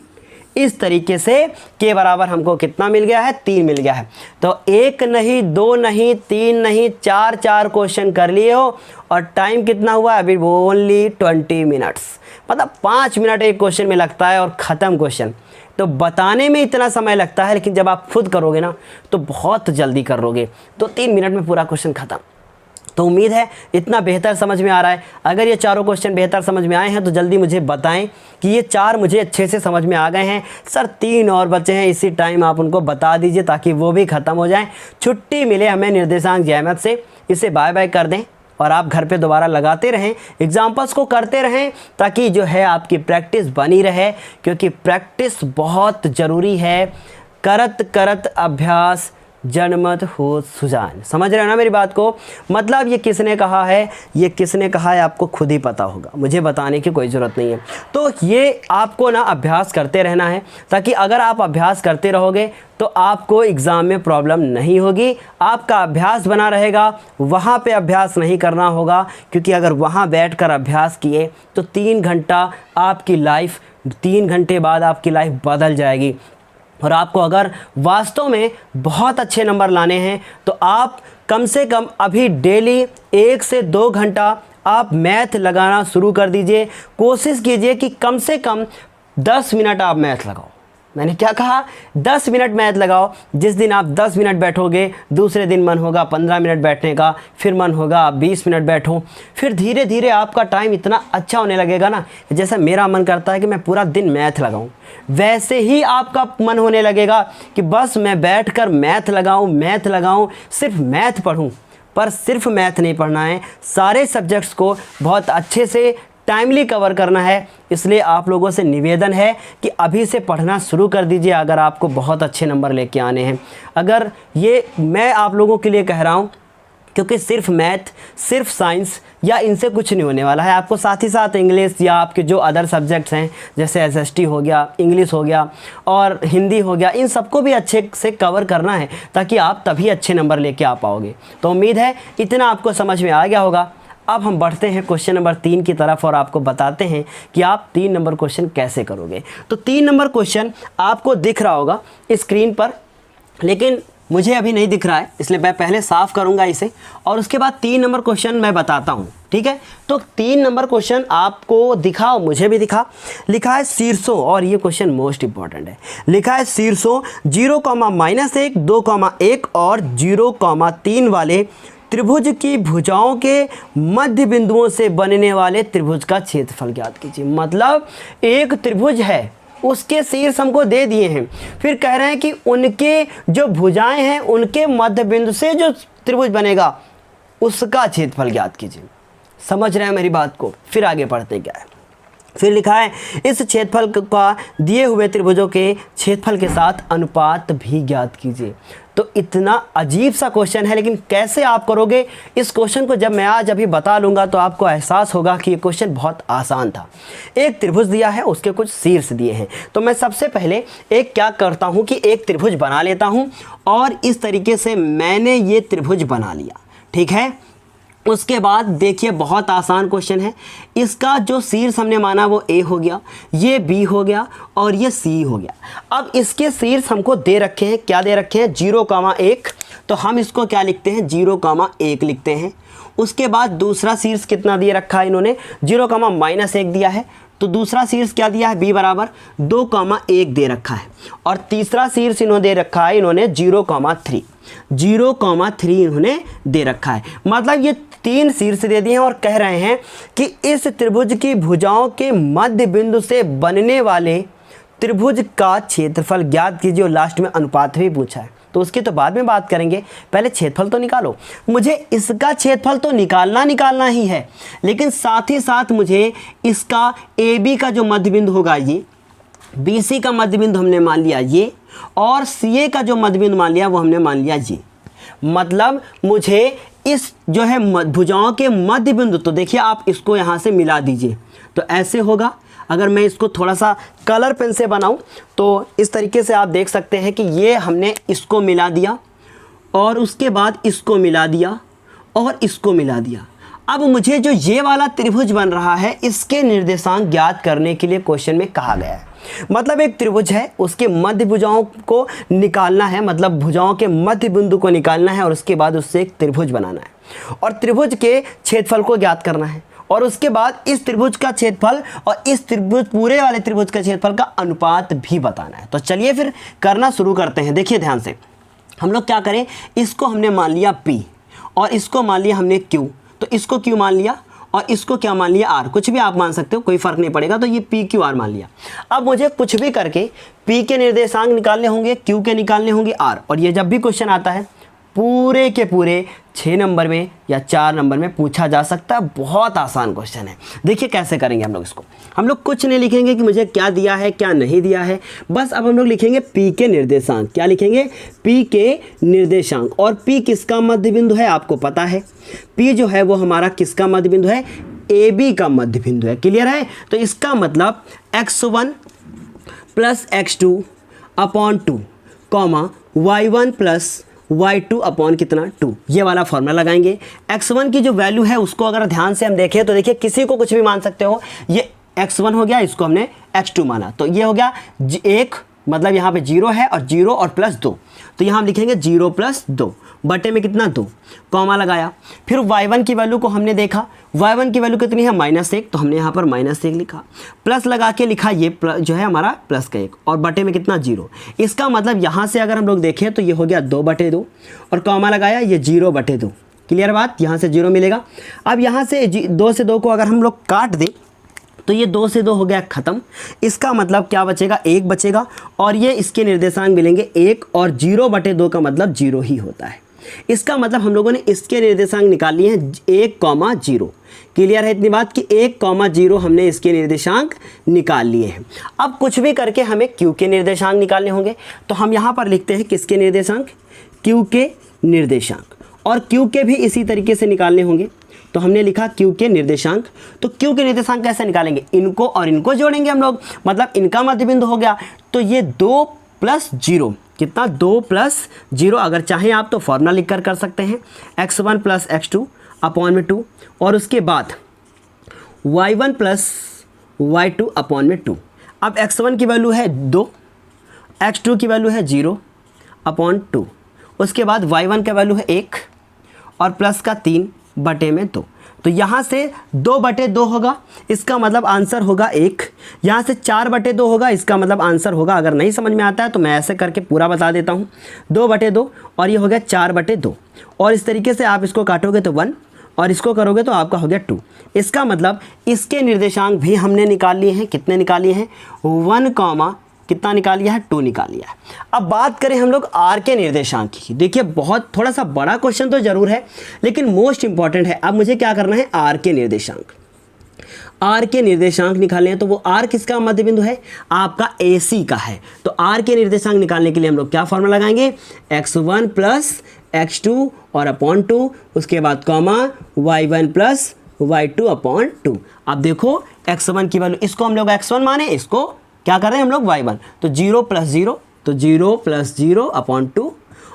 इस तरीके से के बराबर हमको कितना मिल गया है 3 मिल गया है। तो 1 नहीं 2 नहीं 3 नहीं 4 क्वेश्चन कर लिए हो, और टाइम कितना हुआ अभी ओनली 20 मिनट्स, मतलब 5 मिनट एक क्वेश्चन में लगता है और ख़त्म क्वेश्चन। तो बताने में इतना समय लगता है, लेकिन जब आप खुद करोगे ना तो बहुत जल्दी करोगे, तो 3 मिनट में पूरा क्वेश्चन ख़त्म। तो उम्मीद है इतना बेहतर समझ में आ रहा है। अगर ये चारों क्वेश्चन बेहतर समझ में आए हैं तो जल्दी मुझे बताएं कि ये 4 मुझे अच्छे से समझ में आ गए हैं। सर 3 और बचे हैं, इसी टाइम आप उनको बता दीजिए ताकि वो भी ख़त्म हो जाएं। छुट्टी मिले हमें निर्देशांक जय से, इसे बाय बाय कर दें और आप घर पे दोबारा लगाते रहें, एग्जाम्पल्स को करते रहें, ताकि जो है आपकी प्रैक्टिस बनी रहे, क्योंकि प्रैक्टिस बहुत ज़रूरी है। करत करत अभ्यास जनमत हो सुजान। समझ रहे हो ना मेरी बात को? मतलब ये किसने कहा है, ये किसने कहा है आपको खुद ही पता होगा, मुझे बताने की कोई ज़रूरत नहीं है। तो ये आपको ना अभ्यास करते रहना है, ताकि अगर आप अभ्यास करते रहोगे तो आपको एग्ज़ाम में प्रॉब्लम नहीं होगी। आपका अभ्यास बना रहेगा, वहाँ पे अभ्यास नहीं करना होगा, क्योंकि अगर वहाँ बैठकर अभ्यास किए तो 3 घंटा आपकी लाइफ, 3 घंटे बाद आपकी लाइफ बदल जाएगी। और आपको अगर वास्तव में बहुत अच्छे नंबर लाने हैं तो आप कम से कम अभी डेली 1 से 2 घंटा आप मैथ लगाना शुरू कर दीजिए। कोशिश कीजिए कि कम से कम 10 मिनट आप मैथ लगाओ। मैंने क्या कहा, 10 मिनट मैथ लगाओ। जिस दिन आप 10 मिनट बैठोगे, दूसरे दिन मन होगा 15 मिनट बैठने का, फिर मन होगा आप 20 मिनट बैठो, फिर धीरे धीरे आपका टाइम इतना अच्छा होने लगेगा ना, जैसा मेरा मन करता है कि मैं पूरा दिन मैथ लगाऊं, वैसे ही आपका मन होने लगेगा कि बस मैं बैठकर मैथ लगाऊं, सिर्फ मैथ पढूं। पर सिर्फ मैथ नहीं पढ़ना है, सारे सब्जेक्ट्स को बहुत अच्छे से टाइमली कवर करना है। इसलिए आप लोगों से निवेदन है कि अभी से पढ़ना शुरू कर दीजिए अगर आपको बहुत अच्छे नंबर लेके आने हैं। अगर ये मैं आप लोगों के लिए कह रहा हूँ, क्योंकि सिर्फ मैथ, सिर्फ साइंस या इनसे कुछ नहीं होने वाला है। आपको साथ ही साथ इंग्लिश या आपके जो अदर सब्जेक्ट्स हैं, जैसे एसएसटी हो गया, इंग्लिश हो गया और हिंदी हो गया, इन सबको भी अच्छे से कवर करना है, ताकि आप तभी अच्छे नंबर लेके आ पाओगे। तो उम्मीद है इतना आपको समझ में आ गया होगा। अब हम बढ़ते हैं क्वेश्चन नंबर 3 की तरफ और आपको बताते हैं कि आप 3 नंबर क्वेश्चन कैसे करोगे। तो 3 नंबर क्वेश्चन आपको दिख रहा होगा स्क्रीन पर, लेकिन मुझे अभी नहीं दिख रहा है, इसलिए मैं पहले साफ़ करूंगा इसे और उसके बाद 3 नंबर क्वेश्चन मैं बताता हूं, ठीक है? तो 3 नंबर क्वेश्चन आपको दिखाओ, मुझे भी दिखा। लिखा है शीर्षों, और ये क्वेश्चन मोस्ट इंपॉर्टेंट है। लिखा है शीर्षों 0,-1, 2,1 और 0,3 वाले त्रिभुज की भुजाओं के मध्य बिंदुओं से बनने वाले त्रिभुज का क्षेत्रफल ज्ञात कीजिए। मतलब एक त्रिभुज है, उसके शीर्ष हमको दे दिए हैं, फिर कह रहे हैं कि उनके जो भुजाएं हैं उनके मध्य बिंदु से जो त्रिभुज बनेगा उसका क्षेत्रफल ज्ञात कीजिए। समझ रहे हैं मेरी बात को? फिर आगे पढ़ते क्या है। फिर लिखा है इस क्षेत्रफल का दिए हुए त्रिभुजों के क्षेत्रफल के साथ अनुपात भी ज्ञात कीजिए। तो इतना अजीब सा क्वेश्चन है, लेकिन कैसे आप करोगे इस क्वेश्चन को, जब मैं आज अभी बता लूँगा तो आपको एहसास होगा कि ये क्वेश्चन बहुत आसान था। एक त्रिभुज दिया है, उसके कुछ शीर्ष दिए हैं, तो मैं सबसे पहले एक क्या करता हूँ कि एक त्रिभुज बना लेता हूँ, और इस तरीके से मैंने ये त्रिभुज बना लिया, ठीक है? उसके बाद देखिए बहुत आसान क्वेश्चन है। इसका जो शीर्ष हमने माना वो ए हो गया, ये बी हो गया और ये सी हो गया। अब इसके शीर्ष हमको दे रखे हैं, क्या दे रखे हैं? 0,1, तो हम इसको क्या लिखते हैं? 0,1 लिखते हैं। उसके बाद दूसरा शीर्ष कितना दिए रखा है इन्होंने? 0,-1 दिया है, तो दूसरा शीर्ष क्या दिया है, b बराबर 2,1 दे रखा है, और तीसरा शीर्ष इन्होंने दे रखा है, इन्होंने 0,3 इन्होंने दे रखा है। मतलब ये 3 शीर्ष दे दिए हैं और कह रहे हैं कि इस त्रिभुज की भुजाओं के मध्य बिंदु से बनने वाले त्रिभुज का क्षेत्रफल ज्ञात कीजिए, और लास्ट में अनुपात भी पूछा है, तो उसकी तो बाद में बात करेंगे, पहले क्षेत्रफल तो निकालो। मुझे इसका क्षेत्रफल तो निकालना ही है, लेकिन साथ ही साथ मुझे इसका AB का जो मध्य बिंदु होगा ये, BC का मध्य बिंदु हमने मान लिया ये, और CA का जो मध्य बिंदु मान लिया वो हमने मान लिया ये। मतलब मुझे इस जो है भुजाओं के मध्य बिंदु, तो देखिए आप इसको यहाँ से मिला दीजिए, तो ऐसे होगा। अगर मैं इसको थोड़ा सा कलर पेन से बनाऊं तो इस तरीके से आप देख सकते हैं कि ये हमने इसको मिला दिया, और उसके बाद इसको मिला दिया, और इसको मिला दिया। अब मुझे जो ये वाला त्रिभुज बन रहा है इसके निर्देशांक ज्ञात करने के लिए क्वेश्चन में कहा गया है। मतलब एक त्रिभुज है, उसके मध्य भुजाओं को निकालना है, मतलब भुजाओं के मध्य बिंदु को निकालना है, और उसके बाद उससे एक त्रिभुज बनाना है, और त्रिभुज के क्षेत्रफल को ज्ञात करना है, और उसके बाद इस त्रिभुज का क्षेत्रफल और इस त्रिभुज पूरे वाले त्रिभुज का क्षेत्रफल का अनुपात भी बताना है। तो चलिए फिर करना शुरू करते हैं। देखिए ध्यान से, हम लोग क्या करें, इसको हमने मान लिया P, और इसको मान लिया हमने Q, तो इसको Q मान लिया, और इसको क्या मान लिया, R। कुछ भी आप मान सकते हो, कोई फर्क नहीं पड़ेगा। तो ये PQR मान लिया। अब मुझे कुछ भी करके P के निर्देशांक निकालने होंगे, Q के निकालने होंगे, R। और ये जब भी क्वेश्चन आता है पूरे के पूरे 6 नंबर में या 4 नंबर में पूछा जा सकता है। बहुत आसान क्वेश्चन है। देखिए कैसे करेंगे हम लोग इसको। हम लोग कुछ नहीं लिखेंगे कि मुझे क्या दिया है क्या नहीं दिया है, बस अब हम लोग लिखेंगे P के निर्देशांक। क्या लिखेंगे, P के निर्देशांक। और P किसका मध्य बिंदु है आपको पता है, P जो है वो हमारा किसका मध्य बिंदु है, AB का मध्य बिंदु है। क्लियर है। तो इसका मतलब x1 plus x2 upon 2 comma y1 plus y2 upon कितना 2, ये वाला फॉर्मूला लगाएंगे। x1 की जो वैल्यू है उसको अगर ध्यान से हम देखें तो देखिए किसी को कुछ भी मान सकते हो। ये x1 हो गया, इसको हमने x2 माना, तो ये हो गया 1, मतलब यहाँ पे 0 है, और 0 और प्लस 2, तो यहाँ हम लिखेंगे 0 प्लस 2 बटे में कितना 2, कॉमा लगाया। फिर y1 की वैल्यू को हमने देखा, y1 की वैल्यू कितनी है -1, तो हमने यहाँ पर -1 लिखा, प्लस लगा के लिखा ये जो है हमारा प्लस का 1, और बटे में कितना 0। इसका मतलब यहाँ से अगर हम लोग देखें तो ये हो गया 2/2, और कॉमा लगाया ये 0/2। क्लियर बात, यहाँ से 0 मिलेगा। अब यहाँ से 2 से 2 को अगर हम लोग काट दें तो ये 2 से 2 हो गया ख़त्म। इसका मतलब क्या बचेगा, 1 बचेगा, और ये इसके निर्देशांक मिलेंगे 1, और 0/2 का मतलब 0 ही होता है। इसका मतलब हम लोगों ने इसके निर्देशांक निकाल लिए हैं 1,0। क्लियर है इतनी बात कि 1,0 हमने इसके निर्देशांक निकाल लिए हैं। अब कुछ भी करके हमें Q के निर्देशांक निकालने होंगे, तो हम यहाँ पर लिखते हैं किसके निर्देशांक, Q के निर्देशांक, और Q के भी इसी तरीके से निकालने होंगे। तो हमने लिखा Q के निर्देशांक। तो Q के निर्देशांक कैसे निकालेंगे, इनको और इनको जोड़ेंगे हम लोग, मतलब इनका मध्य बिंदु हो गया, तो ये 2 + 0 कितना, 2 + 0। अगर चाहें आप तो फॉर्मूला लिख कर सकते हैं, x1 + x2 अपॉन में 2, और उसके बाद y1 + y2 अपॉन में 2। अब x1 की वैल्यू है 2, x2 की वैल्यू है 0 अपॉन 2, उसके बाद y1 का वैल्यू है 1, और प्लस का 3 बटे में 2। तो यहाँ से 2/2 होगा, इसका मतलब आंसर होगा 1। यहाँ से 4/2 होगा, इसका मतलब आंसर होगा, अगर नहीं समझ में आता है तो मैं ऐसे करके पूरा बता देता हूँ, 2/2, और ये हो गया 4/2, और इस तरीके से आप इसको काटोगे तो 1, और इसको करोगे तो आपका हो गया 2। इसका मतलब इसके निर्देशांक भी हमने निकाल लिए हैं। कितने निकाल लिए हैं, 1, कितना निकाल लिया है, 2 निकाल लिया है। अब बात करें हम लोग R के निर्देशांक की। देखिए बहुत थोड़ा सा बड़ा क्वेश्चन तो जरूर है, लेकिन मोस्ट इंपॉर्टेंट है। अब मुझे क्या करना है, R के निर्देशांक, R के निर्देशांक निकालने हैं। तो वो R किसका मध्य बिंदु है, आपका AC का है। तो R के निर्देशांक निकालने के लिए हम लोग क्या फॉर्मूला लगाएंगे, x1 + x2 और अपॉन 2, उसके बाद कॉमा y1 + y2 अपॉन 2। अब देखो x1 की वैल्यू, इसको हम लोग x1 माने, इसको क्या कर रहे हैं हम लोग y1, तो 0 + 0, तो 0 + 0 अपॉन 2,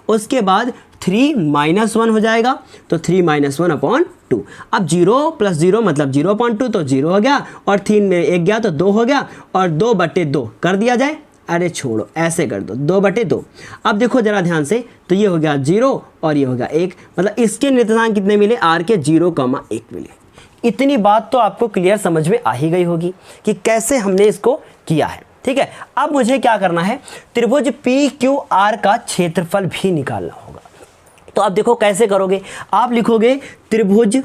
उसके बाद 3 - 1 हो जाएगा, तो 3 - 1 अपॉन 2। अब 0 + 0 मतलब 0/2, तो 0 हो गया, और 3 में 1 गया तो 2 हो गया, और 2/2 कर दिया जाए, अरे छोड़ो ऐसे कर दो, 2/2। अब देखो जरा ध्यान से, तो ये हो गया 0 और ये हो गया 1, मतलब इसके निर्देशांक कितने मिले, R के 0, 1 मिले। इतनी बात तो आपको क्लियर समझ में आ ही गई होगी कि कैसे हमने इसको किया है। ठीक है, अब मुझे क्या करना है, त्रिभुज PQR का क्षेत्रफल भी निकालना होगा। तो आप देखो कैसे करोगे, आप लिखोगे त्रिभुज,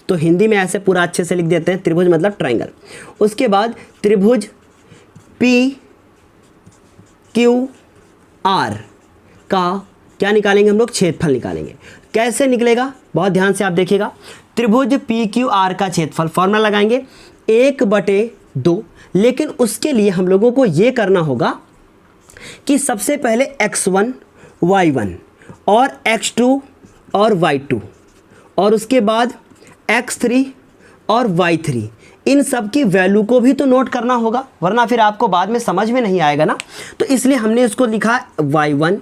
तो हिंदी में ऐसे पूरा अच्छे से लिख देते हैं, त्रिभुज मतलब ट्रायंगल। उसके बाद त्रिभुज PQR का क्या निकालेंगे हम लोग, क्षेत्रफल निकालेंगे। कैसे निकलेगा, बहुत ध्यान से आप देखिएगा। त्रिभुज PQR का क्षेत्रफल फॉर्मूला लगाएंगे 1/2, लेकिन उसके लिए हम लोगों को ये करना होगा कि सबसे पहले x1 y1 और x2 और y2 और उसके बाद x3 और y3, इन सब की वैल्यू को भी तो नोट करना होगा, वरना फिर आपको बाद में समझ में नहीं आएगा ना। तो इसलिए हमने इसको लिखा y1,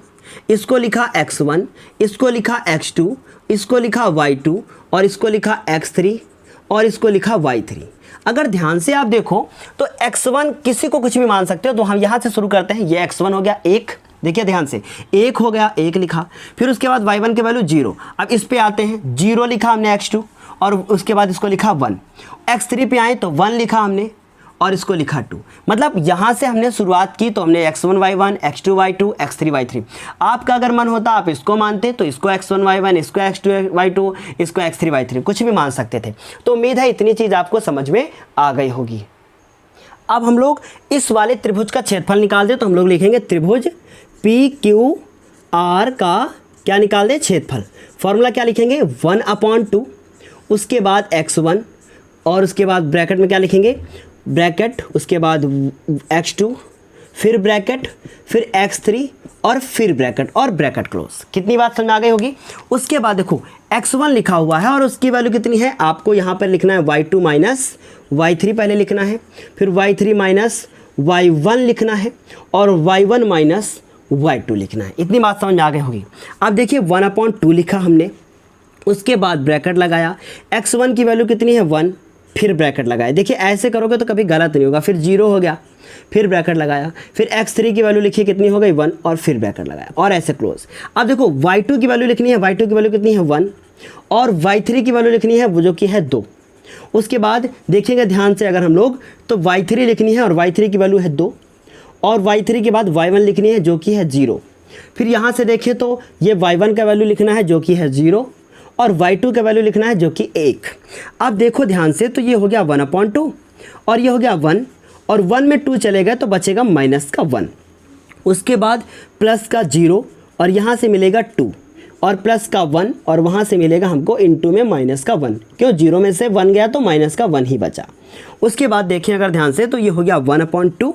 इसको लिखा x1, इसको लिखा x2, इसको लिखा y2 और इसको लिखा x3 और इसको लिखा y3। अगर ध्यान से आप देखो तो x1 किसी को कुछ भी मान सकते हो, तो हम यहाँ से शुरू करते हैं। ये x1 हो गया 1, देखिए ध्यान से 1 हो गया, 1 लिखा। फिर उसके बाद y1 की वैल्यू 0, अब इस पे आते हैं, 0 लिखा हमने x2 और उसके बाद इसको लिखा 1। x3 पे आए तो 1 लिखा हमने और इसको लिखा 2। मतलब यहाँ से हमने शुरुआत की, तो हमने x1 y1, x2 y2, x3 y3। आपका अगर मन होता आप इसको मानते तो इसको x1 y1, इसको x2 y2, इसको x3 y3, कुछ भी मान सकते थे। तो उम्मीद है इतनी चीज़ आपको समझ में आ गई होगी। अब हम लोग इस वाले त्रिभुज का क्षेत्रफल निकाल दे, तो हम लोग लिखेंगे त्रिभुज PQR का क्या निकाल दे, क्षेत्रफल। फॉर्मूला क्या लिखेंगे, 1/2, उसके बाद x1 और उसके बाद ब्रैकेट में क्या लिखेंगे, ब्रैकेट, उसके बाद x2, फिर ब्रैकेट, फिर x3 और फिर ब्रैकेट और ब्रैकेट क्लोज। कितनी बात समझ आ गई होगी। उसके बाद देखो x1 लिखा हुआ है और उसकी वैल्यू कितनी है, आपको यहाँ पर लिखना है y2 माइनस y3 पहले लिखना है, फिर y3 माइनस y1 लिखना है और y1 माइनस y2 लिखना है। इतनी बात समझ में आ गई होगी। अब देखिए 1/2 लिखा हमने, उसके बाद ब्रैकेट लगाया, x1 की वैल्यू कितनी है 1, फिर ब्रैकेट लगाया। देखिए ऐसे करोगे तो कभी गलत नहीं होगा। फिर 0 हो गया, फिर ब्रैकेट लगाया, फिर x3 की वैल्यू लिखी कितनी हो गई 1 और फिर ब्रैकेट लगाया और ऐसे क्लोज। अब देखो y2 की वैल्यू लिखनी है, y2 की वैल्यू कितनी है 1 और y3 की वैल्यू लिखनी है वो जो कि है 2। उसके बाद देखिएगा ध्यान से अगर हम लोग, तो y3 लिखनी है और y3 की वैल्यू है 2 और y3 के बाद y1 लिखनी है जो कि है 0। फिर यहाँ से देखिए तो ये y1 का वैल्यू लिखना है जो कि है 0 और y2 का वैल्यू लिखना है जो कि 1। अब देखो ध्यान से, तो ये हो गया 1/2 और ये हो गया 1 और 1 में 2 चलेगा तो बचेगा माइनस का 1। उसके बाद प्लस का 0 और यहाँ से मिलेगा 2 और प्लस का 1 और वहाँ से मिलेगा हमको इनटू में माइनस का 1। क्यों, 0 में से 1 गया तो माइनस का 1 ही बचा। उसके बाद देखिए अगर ध्यान से, तो ये हो गया 1/2,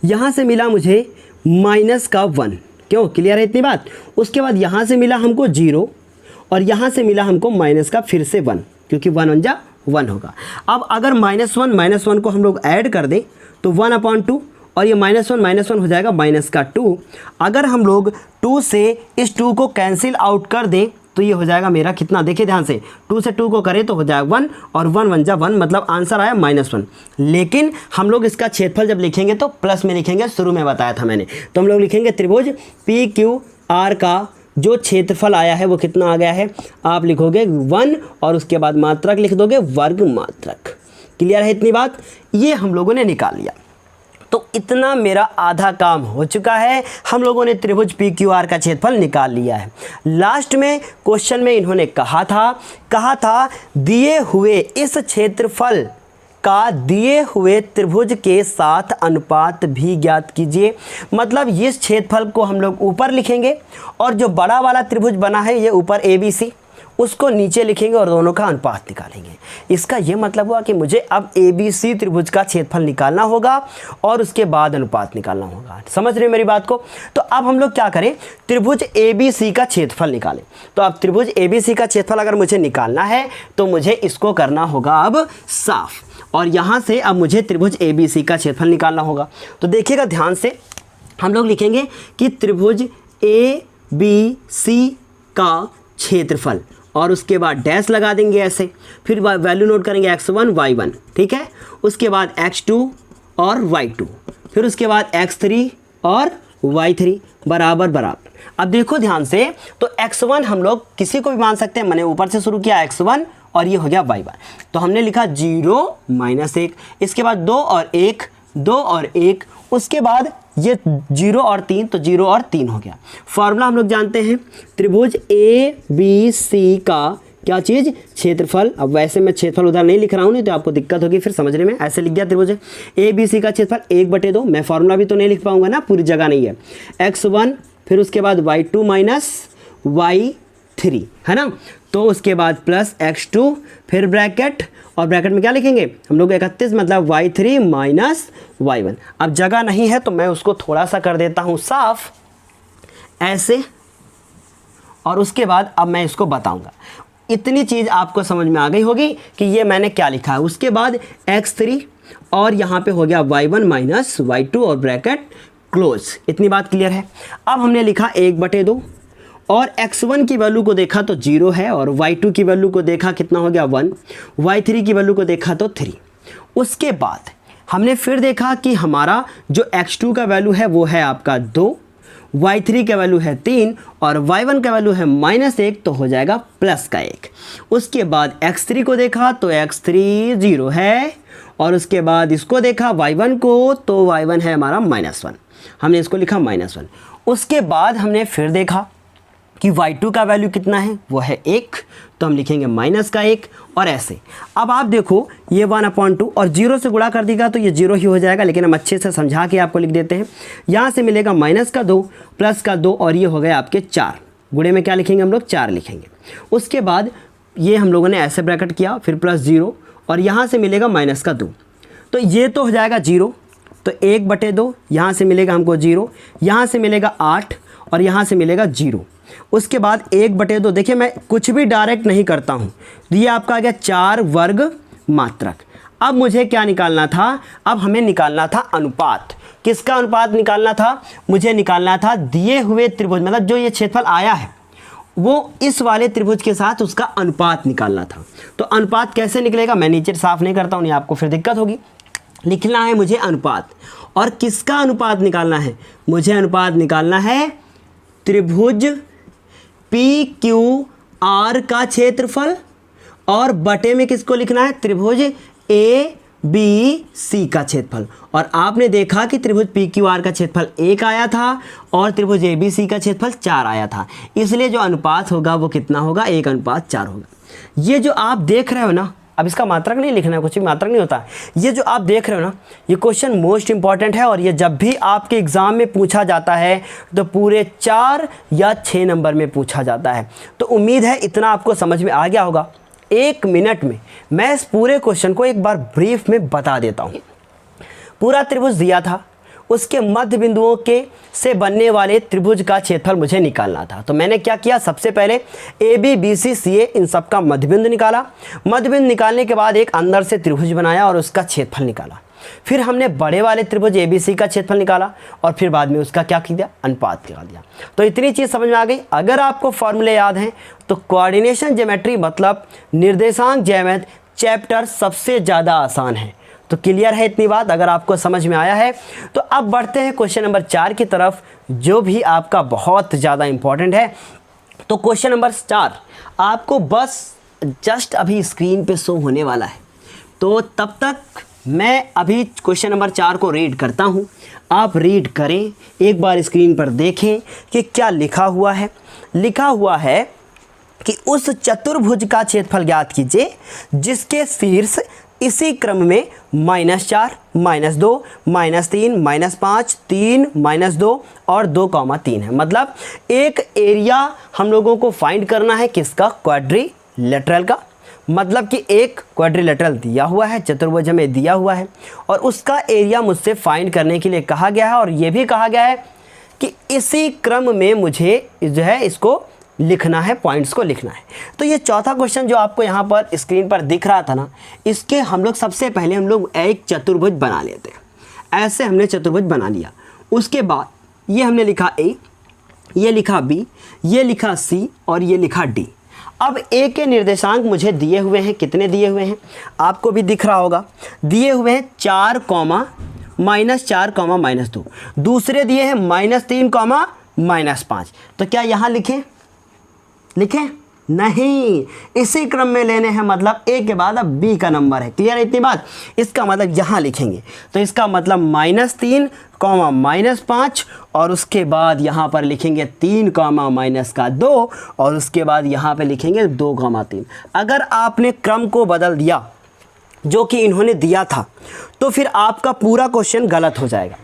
यहाँ से मिला मुझे माइनस का 1। क्यों, क्लियर है इतनी बात। उसके बाद यहाँ से मिला हमको 0 और यहाँ से मिला हमको माइनस का फिर से 1, क्योंकि 1 1 जा 1 होगा। अब अगर -1 को हम लोग ऐड कर दें तो 1/2 और ये -1 हो जाएगा माइनस का 2। अगर हम लोग 2 से इस 2 को कैंसिल आउट कर दें तो ये हो जाएगा मेरा कितना, देखिए ध्यान से, 2 से 2 को करें तो हो जाएगा 1 और 1 1 जा 1, मतलब आंसर आया -1। लेकिन हम लोग इसका क्षेत्रफल जब लिखेंगे तो प्लस में लिखेंगे, शुरू में बताया था मैंने। तो हम लोग लिखेंगे त्रिभुज PQR का जो क्षेत्रफल आया है वो कितना आ गया है, आप लिखोगे 1 और उसके बाद मात्रक लिख दोगे, वर्ग मात्रक। क्लियर है इतनी बात, ये हम लोगों ने निकाल लिया। तो इतना मेरा आधा काम हो चुका है, हम लोगों ने त्रिभुज PQR का क्षेत्रफल निकाल लिया है। लास्ट में क्वेश्चन में इन्होंने कहा था दिए हुए इस क्षेत्रफल का दिए हुए त्रिभुज के साथ अनुपात भी ज्ञात कीजिए। मतलब इस क्षेत्रफल को हम लोग ऊपर लिखेंगे और जो बड़ा वाला त्रिभुज बना है ये ऊपर ABC, उसको नीचे लिखेंगे और दोनों का अनुपात निकालेंगे। इसका ये मतलब हुआ कि मुझे अब ABC त्रिभुज का क्षेत्रफल निकालना होगा और उसके बाद अनुपात निकालना होगा। समझ रहे मेरी बात को। तो अब हम लोग क्या करें, त्रिभुज ABC का क्षेत्रफल निकालें। तो अब त्रिभुज ABC का क्षेत्रफल अगर मुझे निकालना है तो मुझे इसको करना होगा अब साफ, और यहाँ से अब मुझे त्रिभुज ABC का क्षेत्रफल निकालना होगा। तो देखिएगा ध्यान से, हम लोग लिखेंगे कि त्रिभुज ABC का क्षेत्रफल और उसके बाद डैश लगा देंगे ऐसे, फिर वैल्यू नोट करेंगे x1 y1, ठीक है। उसके बाद x2 और y2, फिर उसके बाद x3 और y3 बराबर बराबर। अब देखो ध्यान से, तो x1 हम लोग किसी को भी मान सकते हैं, मैंने ऊपर से शुरू किया x1 और ये हो गया y1। तो हमने लिखा 0 -1, इसके बाद 2 और 1, 2 और 1, उसके बाद ये 0 और 3, तो 0 और 3 हो गया। फॉर्मूला हम लोग जानते हैं, त्रिभुज ABC का क्या चीज़, क्षेत्रफल। अब वैसे मैं क्षेत्रफल उधर नहीं लिख रहा हूँ, नहीं तो आपको दिक्कत होगी फिर समझने में। ऐसे लिख दिया त्रिभुज ABC का क्षेत्रफल 1/2। मैं फॉर्मूला भी तो नहीं लिख पाऊंगा ना, पूरी जगह नहीं है। x1 फिर उसके बाद y2 - y3 है ना, तो उसके बाद प्लस x2 फिर ब्रैकेट, और ब्रैकेट में क्या लिखेंगे हम लोग 31 मतलब y3 - y1। अब जगह नहीं है तो मैं उसको थोड़ा सा कर देता हूँ साफ ऐसे, और उसके बाद अब मैं इसको बताऊंगा। इतनी चीज़ आपको समझ में आ गई होगी कि ये मैंने क्या लिखा है। उसके बाद x3 और यहाँ पे हो गया y1 - y2 और ब्रैकेट क्लोज। इतनी बात क्लियर है। अब हमने लिखा 1/2 और x1 की वैल्यू को देखा तो 0 है, और y2 की वैल्यू को देखा कितना हो गया 1, y3 की वैल्यू को देखा तो 3। उसके बाद हमने फिर देखा कि हमारा जो x2 का वैल्यू है वो है आपका 2, y3 का वैल्यू है 3 और y1 का वैल्यू है -1, तो हो जाएगा प्लस का 1। उसके बाद x3 को देखा तो x3 0 है, और उसके बाद इसको देखा y1 को तो y1 है हमारा -1, हमने इसको लिखा -1। उसके बाद हमने फिर देखा कि y2 का वैल्यू कितना है, वो है 1, तो हम लिखेंगे -1, और ऐसे। अब आप देखो ये 1/2 और 0 से गुणा कर देगा तो ये 0 ही हो जाएगा, लेकिन हम अच्छे से समझा के आपको लिख देते हैं। यहाँ से मिलेगा -2 +2 और ये हो गए आपके 4। गुणे में क्या लिखेंगे हम लोग, 4 लिखेंगे। उसके बाद ये हम लोगों ने ऐसे ब्रैकेट किया, फिर +0 और यहाँ से मिलेगा -2, तो ये तो हो जाएगा 0, तो 1/2, यहाँ से मिलेगा हमको 0, यहाँ से मिलेगा 8 और यहाँ से मिलेगा 0। उसके बाद 1/2, देखिए मैं कुछ भी डायरेक्ट नहीं करता हूँ, ये आपका आ गया 4 वर्ग मात्रक। अब मुझे क्या निकालना था, अब हमें निकालना था अनुपात। किसका अनुपात निकालना था, मुझे निकालना था दिए हुए त्रिभुज, मतलब जो ये क्षेत्रफल आया है वो इस वाले त्रिभुज के साथ उसका अनुपात निकालना था। तो अनुपात कैसे निकलेगा, मैं नीचे साफ नहीं करता हूँ, नहीं आपको फिर दिक्कत होगी। लिखना है मुझे अनुपात, और किसका अनुपात निकालना है, मुझे अनुपात निकालना है त्रिभुज PQR का क्षेत्रफल, और बटे में किसको लिखना है, त्रिभुज ABC का क्षेत्रफल। और आपने देखा कि त्रिभुज PQR का क्षेत्रफल 1 आया था और त्रिभुज ABC का क्षेत्रफल 4 आया था, इसलिए जो अनुपात होगा वो कितना होगा, 1/4 होगा। ये जो आप देख रहे हो ना, अब इसका मात्रक नहीं लिखना है, कुछ भी मात्रक नहीं होता। ये जो आप देख रहे हो ना, ये क्वेश्चन मोस्ट इंपॉर्टेंट है, और ये जब भी आपके एग्ज़ाम में पूछा जाता है तो पूरे 4 या 6 नंबर में पूछा जाता है। तो उम्मीद है इतना आपको समझ में आ गया होगा। 1 मिनट में मैं इस पूरे क्वेश्चन को एक बार ब्रीफ में बता देता हूँ। पूरा त्रिभुज दिया था, उसके मध्य बिंदुओं के से बनने वाले त्रिभुज का क्षेत्रफल मुझे निकालना था। तो मैंने क्या किया, सबसे पहले AB BC CA इन सब का मध्य बिंदु निकाला। मध्य बिंदु निकालने के बाद एक अंदर से त्रिभुज बनाया और उसका क्षेत्रफल निकाला। फिर हमने बड़े वाले त्रिभुज ABC का क्षेत्रफल निकाला, और फिर बाद में उसका क्या किया, अनुपात लगा दिया। तो इतनी चीज़ समझ में आ गई। अगर आपको फॉर्मूले याद हैं तो कोऑर्डिनेशन ज्योमेट्री मतलब निर्देशांक ज्यामिति चैप्टर सबसे ज़्यादा आसान है। तो क्लियर है इतनी बात, अगर आपको समझ में आया है तो अब बढ़ते हैं क्वेश्चन नंबर 4 की तरफ, जो भी आपका बहुत ज़्यादा इंपॉर्टेंट है। तो क्वेश्चन नंबर 4 आपको बस जस्ट अभी स्क्रीन पे शो होने वाला है, तो तब तक मैं अभी क्वेश्चन नंबर 4 को रीड करता हूँ, आप रीड करें, एक बार स्क्रीन पर देखें कि क्या लिखा हुआ है। लिखा हुआ है कि उस चतुर्भुज का क्षेत्रफल ज्ञात कीजिए जिसके शीर्ष इसी क्रम में -4, -2, -3, -5, 3, -2 और 2, 3 है। मतलब एक एरिया हम लोगों को फाइंड करना है, किसका, क्वाड्रिलेटरल का। मतलब कि एक क्वाड्रिलेटरल दिया हुआ है, चतुर्भुज हमें दिया हुआ है, और उसका एरिया मुझसे फाइंड करने के लिए कहा गया है। और ये भी कहा गया है कि इसी क्रम में मुझे जो है इसको लिखना है, पॉइंट्स को लिखना है। तो ये चौथा क्वेश्चन जो आपको यहाँ पर स्क्रीन पर दिख रहा था ना, इसके हम लोग सबसे पहले हम लोग एक चतुर्भुज बना लेते हैं। ऐसे हमने चतुर्भुज बना लिया। उसके बाद ये हमने लिखा A, ये लिखा B, ये लिखा C और ये लिखा D। अब A के निर्देशांक मुझे दिए हुए हैं, कितने दिए हुए हैं आपको भी दिख रहा होगा, दिए हुए हैं 4, -4, -2। दूसरे दिए हैं -3, -5। तो क्या यहाँ लिखें नहीं, इसी क्रम में लेने हैं, मतलब ए के बाद अब बी का नंबर है। क्लियर है इतनी बात? इसका मतलब यहाँ लिखेंगे तो इसका मतलब -3 -5 और उसके बाद यहाँ पर लिखेंगे 3 -2 और उसके बाद यहाँ पे लिखेंगे 2 3। अगर आपने क्रम को बदल दिया जो कि इन्होंने दिया था तो फिर आपका पूरा क्वेश्चन गलत हो जाएगा।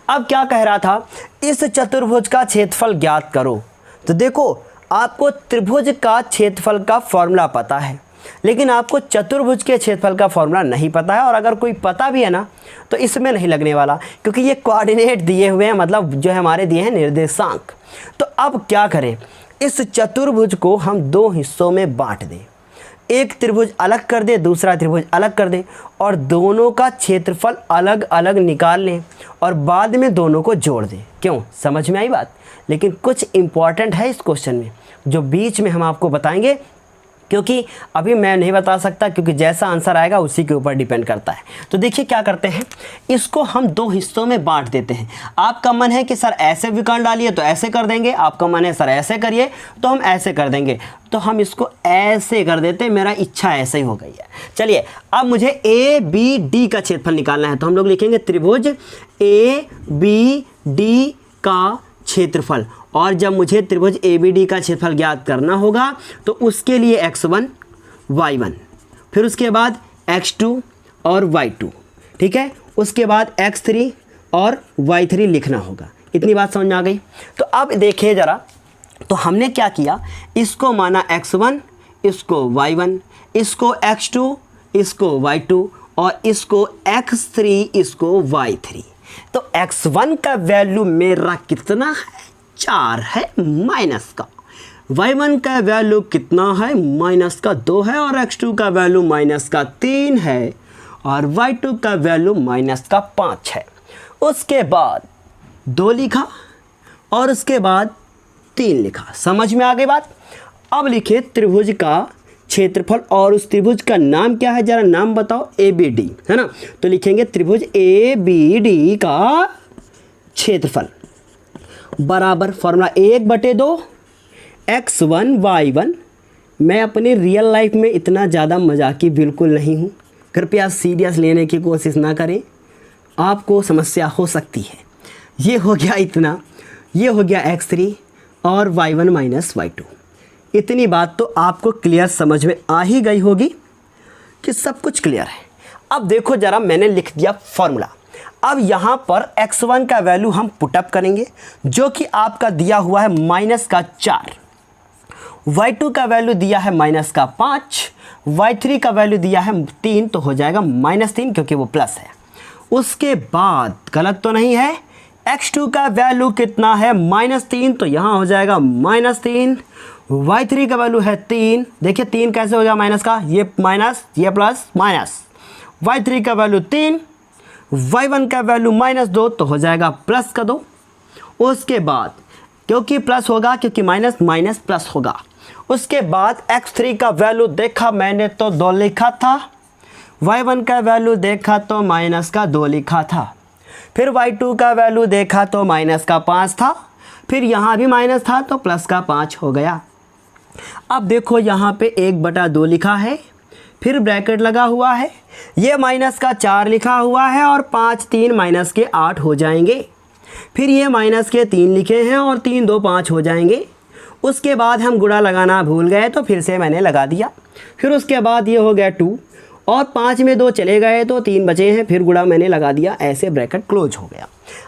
अब क्या कह रहा था, इस चतुर्भुज का क्षेत्रफल ज्ञात करो। तो देखो, आपको त्रिभुज का क्षेत्रफल का फॉर्मूला पता है, लेकिन आपको चतुर्भुज के क्षेत्रफल का फॉर्मूला नहीं पता है। और अगर कोई पता भी है ना तो इसमें नहीं लगने वाला, क्योंकि ये कोऑर्डिनेट दिए हुए हैं, मतलब जो हमारे दिए हैं निर्देशांक। तो अब क्या करें, इस चतुर्भुज को हम 2 हिस्सों में बांट दें। एक त्रिभुज अलग कर दे, दूसरा त्रिभुज अलग कर दे और दोनों का क्षेत्रफल अलग अलग निकाल लें और बाद में दोनों को जोड़ दें। क्यों, समझ में आई बात? लेकिन कुछ इंपॉर्टेंट है इस क्वेश्चन में जो बीच में हम आपको बताएंगे, क्योंकि अभी मैं नहीं बता सकता, क्योंकि जैसा आंसर आएगा उसी के ऊपर डिपेंड करता है। तो देखिए क्या करते हैं, इसको हम 2 हिस्सों में बांट देते हैं। आपका मन है कि सर ऐसे विकर्ण डालिए तो ऐसे कर देंगे, आपका मन है सर ऐसे करिए तो हम ऐसे कर देंगे, तो हम इसको ऐसे कर देते हैं। मेरा इच्छा ऐसे ही हो गई है। चलिए, अब मुझे ए बी डी का क्षेत्रफल निकालना है, तो हम लोग लिखेंगे त्रिभुज ए बी डी का क्षेत्रफल। और जब मुझे त्रिभुज ABD का क्षेत्रफल ज्ञात करना होगा तो उसके लिए x1 y1, फिर उसके बाद x2 और y2, ठीक है, उसके बाद x3 और y3 लिखना होगा। इतनी बात समझ में आ गई? तो अब देखिए ज़रा, तो हमने क्या किया, इसको माना x1, इसको y1, इसको x2, इसको y2 और इसको x3, इसको y3। तो x1 का वैल्यू मेरा कितना है, 4 है माइनस का। y1 का वैल्यू कितना है, -2 है और x2 का वैल्यू -3 है और y2 का वैल्यू -5 है। उसके बाद 2 लिखा और उसके बाद 3 लिखा। समझ में आ गई बात? अब लिखे त्रिभुज का क्षेत्रफल और उस त्रिभुज का नाम क्या है, जरा नाम बताओ। ABD है ना, तो लिखेंगे त्रिभुज ABD का क्षेत्रफल बराबर फॉर्मूला 1/2 x1 y1। मैं अपनी रियल लाइफ में इतना ज़्यादा मजाकी बिल्कुल नहीं हूँ, कृपया सीरियस लेने की कोशिश ना करें, आपको समस्या हो सकती है। ये हो गया इतना, ये हो गया x3 और y1 - y2। इतनी बात तो आपको क्लियर समझ में आ ही गई होगी कि सब कुछ क्लियर है। अब देखो ज़रा, मैंने लिख दिया फॉर्मूला। अब यहाँ पर x1 का वैल्यू हम पुटअप करेंगे जो कि आपका दिया हुआ है -4, y2 का वैल्यू दिया है -5, y3 का वैल्यू दिया है 3, तो हो जाएगा -3 क्योंकि वो प्लस है। उसके बाद गलत तो नहीं है, x2 का वैल्यू कितना है -3, तो यहाँ हो जाएगा -3, y3 का वैल्यू है 3। देखिए 3 कैसे हो गया माइनस का, ये माइनस ये प्लस माइनस, y3 का वैल्यू 3, y1 का वैल्यू -2, तो हो जाएगा प्लस का 2। उसके बाद क्योंकि प्लस होगा, क्योंकि माइनस माइनस प्लस होगा। उसके बाद x3 का वैल्यू देखा मैंने तो 2 लिखा था, y1 का वैल्यू देखा तो -2 लिखा था, फिर y2 का वैल्यू देखा तो -5 था, फिर यहाँ भी माइनस था तो +5 हो गया। अब देखो यहाँ पे 1/2 लिखा है, फिर ब्रैकेट लगा हुआ है, ये -4 लिखा हुआ है और 5 3 -8 हो जाएंगे। फिर ये -3 लिखे हैं और 3 2 5 हो जाएंगे। उसके बाद हम गुणा लगाना भूल गए तो फिर से मैंने लगा दिया। फिर उसके बाद ये हो गया 2 और 5 में 2 चले गए तो 3 बचे हैं, फिर गुणा मैंने लगा दिया, ऐसे ब्रैकेट क्लोज हो गया।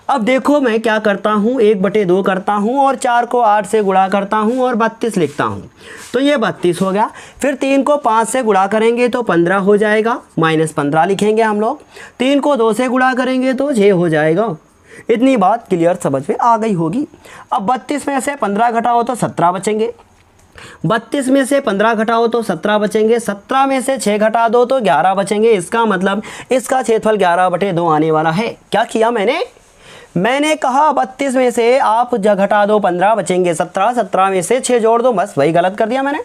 अब देखो मैं क्या करता हूँ, 1/2 करता हूँ और 4 को 8 से गुणा करता हूँ और 32 लिखता हूँ, तो ये 32 हो गया। फिर 3 को 5 से गुणा करेंगे तो 15 हो जाएगा, -15 लिखेंगे हम लोग। 3 को 2 से गुणा करेंगे तो 6 हो जाएगा। इतनी बात क्लियर समझ में आ गई होगी। अब 32 में से 15 घटाओ तो 17 बचेंगे, 32 में से 15 घटाओ तो 17 बचेंगे, 17 में से 6 घटा दो तो 11 बचेंगे। इसका मतलब इसका क्षेत्रफल 11/2 आने वाला है। क्या किया मैंने कहा 32 में से आप घटा दो 15 बचेंगे 17, 17 में से 6 जोड़ दो, बस वही गलत कर दिया मैंने।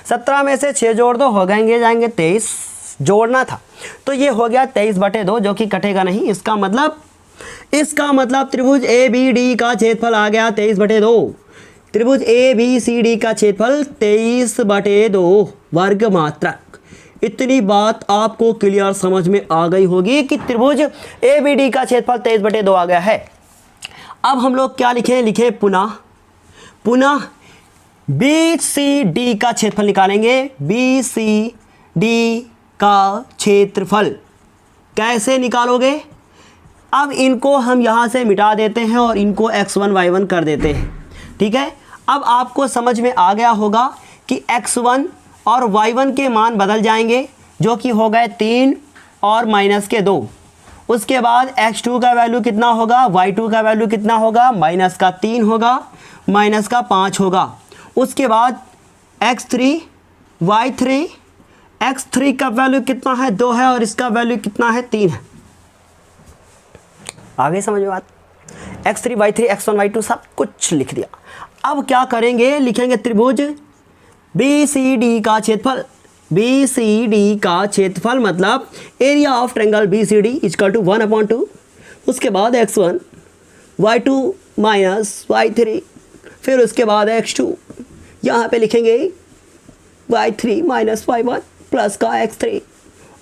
17 में से 6 जोड़ दो, हो जाएंगे 23, जोड़ना था तो ये हो गया 23/2 जो कि कटेगा नहीं। इसका मतलब त्रिभुज ABD का क्षेत्रफल आ गया 23/2। त्रिभुज ए बी सी डी का क्षेत्रफल 23/2 वर्ग मात्रक। इतनी बात आपको क्लियर समझ में आ गई होगी कि त्रिभुज ए बी डी का क्षेत्रफल 23/2 आ गया है। अब हम लोग क्या लिखें, लिखे पुनः बी सी डी का क्षेत्रफल निकालेंगे। बी सी डी का क्षेत्रफल कैसे निकालोगे? अब इनको हम यहाँ से मिटा देते हैं और इनको x1 y1 कर देते हैं, ठीक है। अब आपको समझ में आ गया होगा कि x1 और y1 के मान बदल जाएंगे, जो कि हो गए 3 और -2। उसके बाद x2 का वैल्यू कितना होगा, y2 का वैल्यू कितना होगा, -3 होगा, -5 होगा। उसके बाद x3 y3, x3 का वैल्यू कितना है, 2 है, और इसका वैल्यू कितना है, 3 है। आगे समझ में बात। x3 y3 x1 y2 सब कुछ लिख दिया। अब क्या करेंगे, लिखेंगे त्रिभुज बी सी डी का क्षेत्रफल। बी सी डी का क्षेत्रफल मतलब area of triangle B C D equal to 1/2। उसके बाद x1 y2 -y3, फिर उसके बाद x2, यहाँ पे लिखेंगे y3 -y1 प्लस का x3,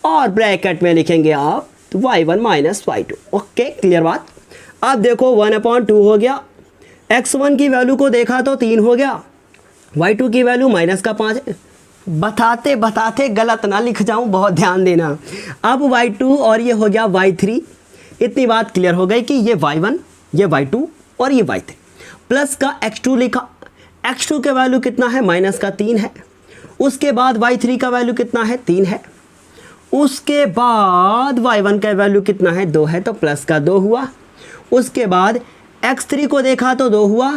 और ब्रैकेट में लिखेंगे आप y1 -y2। ओके, क्लियर बात। अब देखो 1/2 हो गया, x1 की वैल्यू को देखा तो 3 हो गया, y2 की वैल्यू -5 है। बताते बताते गलत ना लिख जाऊं, बहुत ध्यान देना। अब y2 और ये हो गया y3। इतनी बात क्लियर हो गई कि ये y1, ये y2 और ये y3, प्लस का x2 लिखा। x2 के वैल्यू कितना है, -3 है। उसके बाद y3 का वैल्यू कितना है, 3 है। उसके बाद y1 का वैल्यू कितना है, 2 है, तो प्लस का 2 हुआ। उसके बाद x3 को देखा तो 2 हुआ,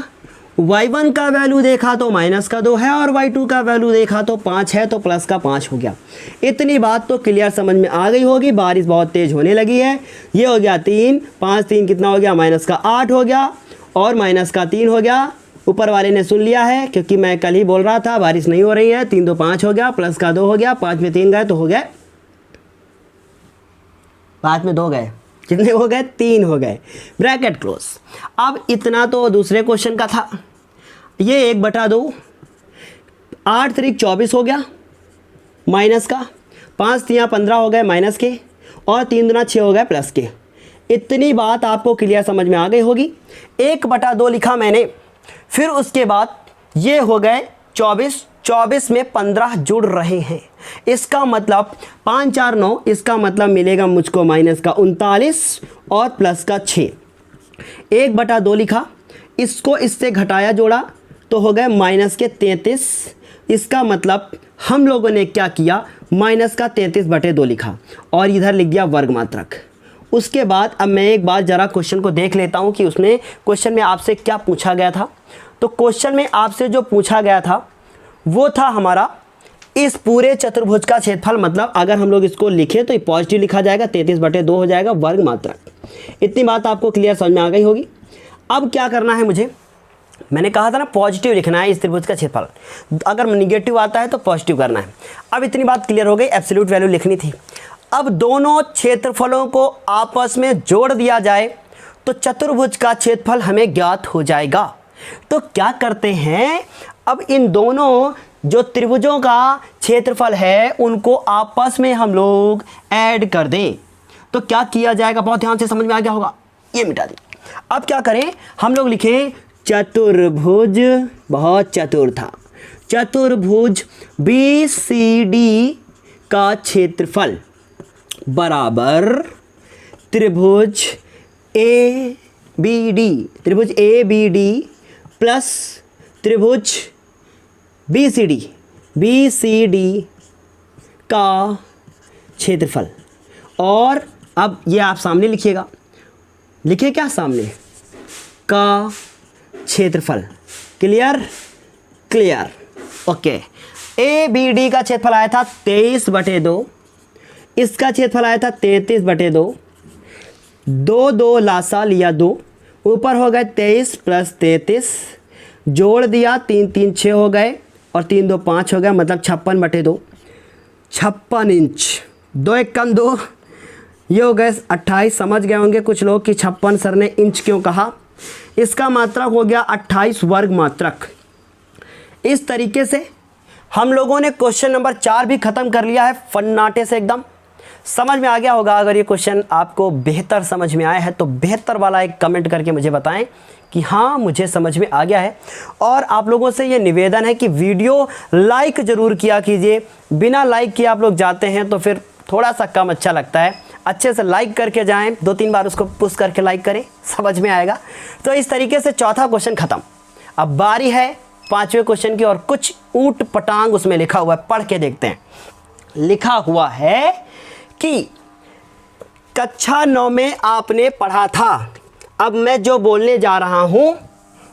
y1 का वैल्यू देखा तो -2 है, और y2 का वैल्यू देखा तो 5 है, तो प्लस का 5 हो गया। इतनी बात तो क्लियर समझ में आ गई होगी। बारिश बहुत तेज़ होने लगी है। ये हो गया 3, 5 3 कितना हो गया, -8 हो गया, और -3 हो गया। ऊपर वाले ने सुन लिया है, क्योंकि मैं कल ही बोल रहा था बारिश नहीं हो रही है। 3 2 5 हो गया, प्लस का 2 हो गया, 5 में 3 गए तो हो गए, 5 में 2 गए, कितने हो गए, 3 हो गए। Bracket close. अब इतना तो दूसरे क्वेश्चन का था। ये 1/2, 8 3 24 हो गया, माइनस का 5 3 15 हो गए माइनस के, और 3 दूना 6 हो गए प्लस के। इतनी बात आपको क्लियर समझ में आ गई होगी। 1/2 लिखा मैंने, फिर उसके बाद ये हो गए 24, 24 में 15 जुड़ रहे हैं। इसका मतलब 5 4 9, इसका मतलब मिलेगा मुझको -39 और प्लस का 6। 1/2 लिखा, इसको इससे घटाया जोड़ा तो हो गए -33। इसका मतलब हम लोगों ने क्या किया, -33/2 लिखा, और इधर लिख दिया वर्ग मात्रक। उसके बाद अब मैं एक बार ज़रा क्वेश्चन को देख लेता हूँ कि उसमें क्वेश्चन में आपसे क्या पूछा गया था। तो क्वेश्चन में आपसे जो पूछा गया था वो था हमारा इस पूरे चतुर्भुज का क्षेत्रफल, मतलब अगर हम लोग इसको लिखें तो ये पॉजिटिव लिखा जाएगा, 33/2 हो जाएगा वर्ग मात्रक। इतनी बात आपको क्लियर समझ में आ गई होगी। अब क्या करना है मुझे, मैंने कहा था ना पॉजिटिव लिखना है इस त्रिभुज का क्षेत्रफल, अगर निगेटिव आता है तो पॉजिटिव करना है। अब इतनी बात क्लियर हो गई, एब्सोल्यूट वैल्यू लिखनी थी। अब दोनों क्षेत्रफलों को आपस में जोड़ दिया जाए तो चतुर्भुज का क्षेत्रफल हमें ज्ञात हो जाएगा। तो क्या करते हैं, अब इन दोनों जो त्रिभुजों का क्षेत्रफल है उनको आपस में हम लोग ऐड कर दें। तो क्या किया जाएगा, बहुत ध्यान से समझ में आ गया होगा, ये मिटा दें। अब क्या करें, हम लोग लिखें चतुर्भुज, बहुत चतुर था, चतुर्भुज BCD का क्षेत्रफल बराबर त्रिभुज ABD, त्रिभुज ABD प्लस त्रिभुज BCD का क्षेत्रफल। और अब ये आप सामने लिखिएगा, लिखिए क्या सामने, का क्षेत्रफल। Clear, clear, okay. ABD का क्षेत्रफल आया था 23/2, इसका क्षेत्रफल आया था 33/2, 2 2 लासा लिया 2, ऊपर हो गए 23 प्लस 33, जोड़ दिया 3 3 6 हो गए, और 3 2 5 हो गया, मतलब 56/2, 56 इंच। 2 1 कम 2, ये हो गए 28। समझ गए होंगे कुछ लोग कि 56 सर ने इंच क्यों कहा। इसका मात्रक हो गया 28 वर्ग मात्रक। इस तरीके से हम लोगों ने क्वेश्चन नंबर 4 भी ख़त्म कर लिया है फन्नाटे से एकदम। समझ में आ गया होगा। अगर ये क्वेश्चन आपको बेहतर समझ में आया है तो बेहतर वाला एक कमेंट करके मुझे बताएं कि हाँ मुझे समझ में आ गया है। और आप लोगों से ये निवेदन है कि वीडियो लाइक ज़रूर किया कीजिए। बिना लाइक किए आप लोग जाते हैं तो फिर थोड़ा सा कम अच्छा लगता है। अच्छे से लाइक करके जाएं, 2-3 बार उसको पुश करके लाइक करें, समझ में आएगा। तो इस तरीके से चौथा क्वेश्चन ख़त्म। अब बारी है 5वें क्वेश्चन की और कुछ ऊट पटांग उसमें लिखा हुआ है, पढ़ के देखते हैं। लिखा हुआ है कि कक्षा 9 में आपने पढ़ा था। अब मैं जो बोलने जा रहा हूँ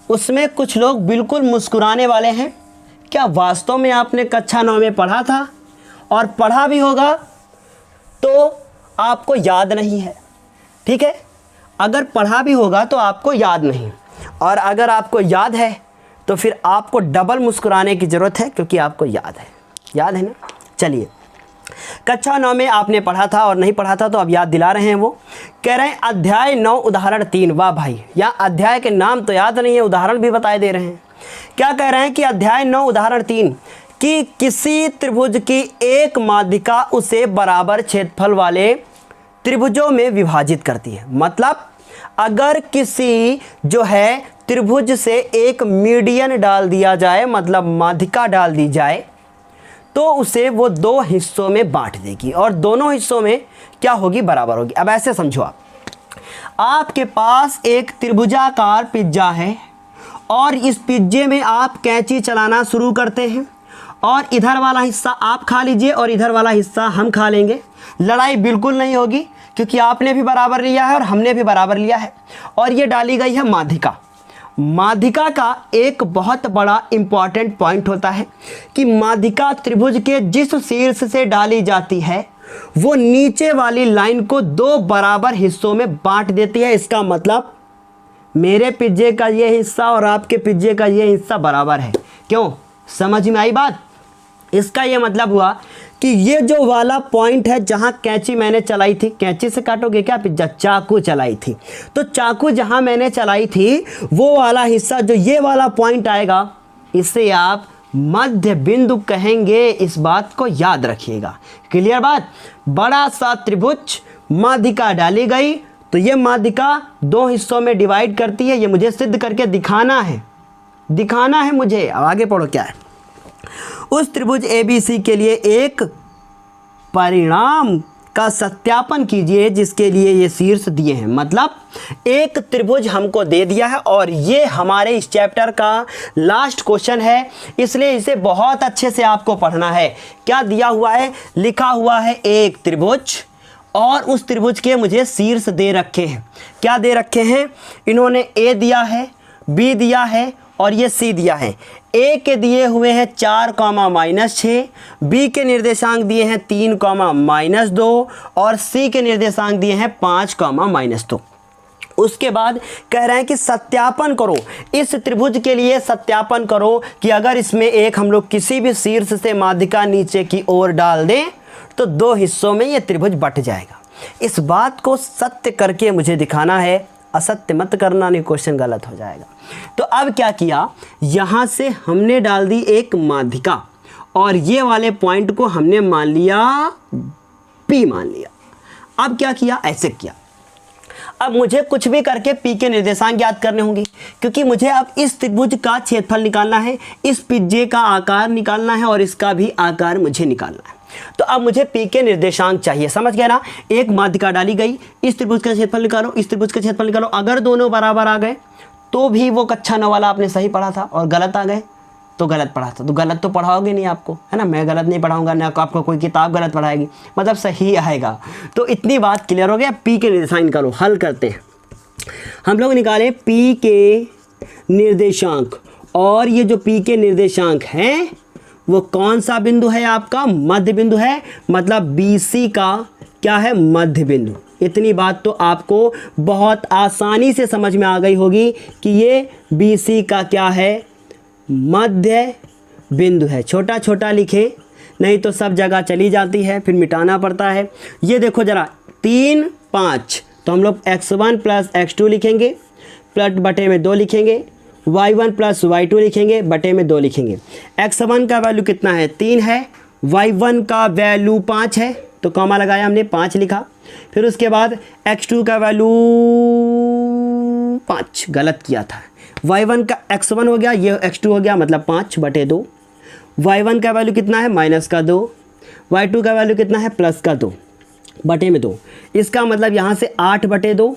उसमें कुछ लोग बिल्कुल मुस्कुराने वाले हैं। क्या वास्तव में आपने कक्षा 9 में पढ़ा था? और पढ़ा भी होगा तो आपको याद नहीं है, ठीक है। अगर पढ़ा भी होगा तो आपको याद नहीं, और अगर आपको याद है तो फिर आपको डबल मुस्कुराने की ज़रूरत है, क्योंकि आपको याद है ना। चलिए, कक्षा 9 में आपने पढ़ा था और नहीं पढ़ा था तो अब याद दिला रहे हैं। वो कह रहे हैं अध्याय 9 उदाहरण 3। वाह भाई, या अध्याय के नाम तो याद नहीं है, उदाहरण भी बताए दे रहे हैं। क्या कह रहे हैं कि अध्याय 9 उदाहरण 3 कि किसी त्रिभुज की एक माध्यिका उसे बराबर क्षेत्रफल वाले त्रिभुजों में विभाजित करती है। मतलब अगर किसी जो है त्रिभुज से एक मीडियन डाल दिया जाए, मतलब माध्यिका डाल दी जाए, तो उसे वो 2 हिस्सों में बांट देगी और दोनों हिस्सों में क्या होगी? बराबर होगी। अब ऐसे समझो, आपके पास एक त्रिभुजाकार पिज्जा है और इस पिज्जे में आप कैंची चलाना शुरू करते हैं और इधर वाला हिस्सा आप खा लीजिए और इधर वाला हिस्सा हम खा लेंगे। लड़ाई बिल्कुल नहीं होगी, क्योंकि आपने भी बराबर लिया है और हमने भी बराबर लिया है। और ये डाली गई है माध्यिका। माध्यिका का एक बहुत बड़ा इंपॉर्टेंट पॉइंट होता है कि माध्यिका त्रिभुज के जिस शीर्ष से डाली जाती है वो नीचे वाली लाइन को 2 बराबर हिस्सों में बांट देती है। इसका मतलब मेरे पिज्जे का ये हिस्सा और आपके पिज्जे का ये हिस्सा बराबर है। क्यों? समझ में आई बात? इसका ये मतलब हुआ कि ये जो वाला पॉइंट है जहाँ कैंची मैंने चलाई थी, कैंची से काटोगे क्या पिज्जा? चाकू चलाई थी, तो चाकू जहाँ मैंने चलाई थी वो वाला हिस्सा जो ये वाला पॉइंट आएगा, इसे आप मध्य बिंदु कहेंगे। इस बात को याद रखिएगा। क्लियर बात? बड़ा सा त्रिभुज, माध्यिका डाली गई तो ये माध्यिका 2 हिस्सों में डिवाइड करती है। ये मुझे सिद्ध करके दिखाना है मुझे। अब आगे पढ़ो क्या है। उस त्रिभुज ABC के लिए एक परिणाम का सत्यापन कीजिए जिसके लिए ये शीर्ष दिए हैं। मतलब एक त्रिभुज हमको दे दिया है और ये हमारे इस चैप्टर का लास्ट क्वेश्चन है, इसलिए इसे बहुत अच्छे से आपको पढ़ना है। क्या दिया हुआ है? लिखा हुआ है एक त्रिभुज और उस त्रिभुज के मुझे शीर्ष दे रखे हैं। क्या दे रखे हैं? इन्होंने A दिया है, B दिया है और ये C दिया है। A के दिए हुए हैं 4, -6, B के निर्देशांक दिए हैं 3, -2 और C के निर्देशांक दिए हैं 5, -2। उसके बाद कह रहे हैं कि सत्यापन करो, इस त्रिभुज के लिए सत्यापन करो कि अगर इसमें एक हम लोग किसी भी शीर्ष से माध्यिका नीचे की ओर डाल दें तो 2 हिस्सों में ये त्रिभुज बट जाएगा। इस बात को सत्य करके मुझे दिखाना है, असत्य मत करना, नहीं क्वेश्चन गलत हो जाएगा। तो अब क्या किया, यहाँ से हमने डाल दी एक माध्यिका और ये वाले पॉइंट को हमने मान लिया P मान लिया। अब क्या किया? ऐसे किया। अब मुझे कुछ भी करके P के निर्देशांक याद करने होंगे, क्योंकि मुझे अब इस त्रिभुज का क्षेत्रफल निकालना है, इस पिज्जे का आकार निकालना है और इसका भी आकार मुझे निकालना है। तो अब मुझे P के निर्देशांक चाहिए। समझ गया ना? एक माध्यिका डाली गई, इस त्रिभुज का क्षेत्रफल निकालो, इस त्रिभुज का क्षेत्रफल निकालो। अगर दोनों बराबर आ गए तो भी वो कक्षा 9 वाला आपने सही पढ़ा था, और गलत आ गए तो गलत पढ़ा था। तो गलत तो पढ़ाओगे नहीं आपको, है ना? मैं गलत नहीं पढ़ाऊंगा, ना आपको कोई किताब गलत पढ़ाएगी, मतलब सही आएगा। तो इतनी बात क्लियर हो गया। P के निर्देशांक निकालो। हल करते हैं। हम लोग निकाले P के निर्देशांक, और ये जो P के निर्देशांक हैं वो कौन सा बिंदु है? आपका मध्य बिंदु है। मतलब BC का क्या है? मध्य बिंदु। इतनी बात तो आपको बहुत आसानी से समझ में आ गई होगी कि ये BC का क्या है? मध्य बिंदु है। छोटा छोटा लिखे, नहीं तो सब जगह चली जाती है, फिर मिटाना पड़ता है। ये देखो ज़रा, 3, 5, तो हम लोग x1 + x2 लिखेंगे, प्लस बटे में 2 लिखेंगे, y1 प्लस y2 लिखेंगे, बटे में 2 लिखेंगे। x1 का वैल्यू कितना है 3 है, y1 का वैल्यू 5 है, तो कॉमा लगाया हमने 5 लिखा। फिर उसके बाद x2 का वैल्यू 5 गलत किया था, y1 का x1 हो गया, ये x2 हो गया, मतलब 5 बटे 2। y1 का वैल्यू कितना है माइनस का 2, y2 का वैल्यू कितना है प्लस का 2 बटे में 2। इसका मतलब यहाँ से 8 बटे 2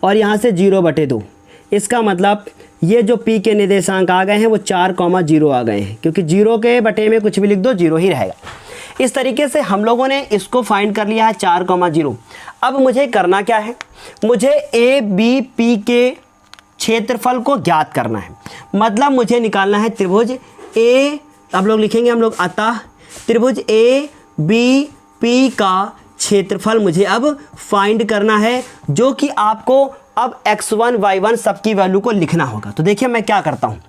और यहाँ से 0 बटे 2। इसका मतलब ये जो p के निर्देशांक आ गए हैं वो 4,0 आ गए हैं, क्योंकि 0 के बटे में कुछ भी लिख दो 0 ही रहेगा। इस तरीके से हम लोगों ने इसको फाइंड कर लिया है 4,0। अब मुझे करना क्या है, मुझे ए बी पी के क्षेत्रफल को ज्ञात करना है। मतलब मुझे निकालना है त्रिभुज ए, अब लोग लिखेंगे हम लोग, अतः त्रिभुज ए बी पी का क्षेत्रफल मुझे अब फाइंड करना है, जो कि आपको अब x1 y1 सबकी वैल्यू को लिखना होगा। तो देखिए मैं क्या करता हूँ,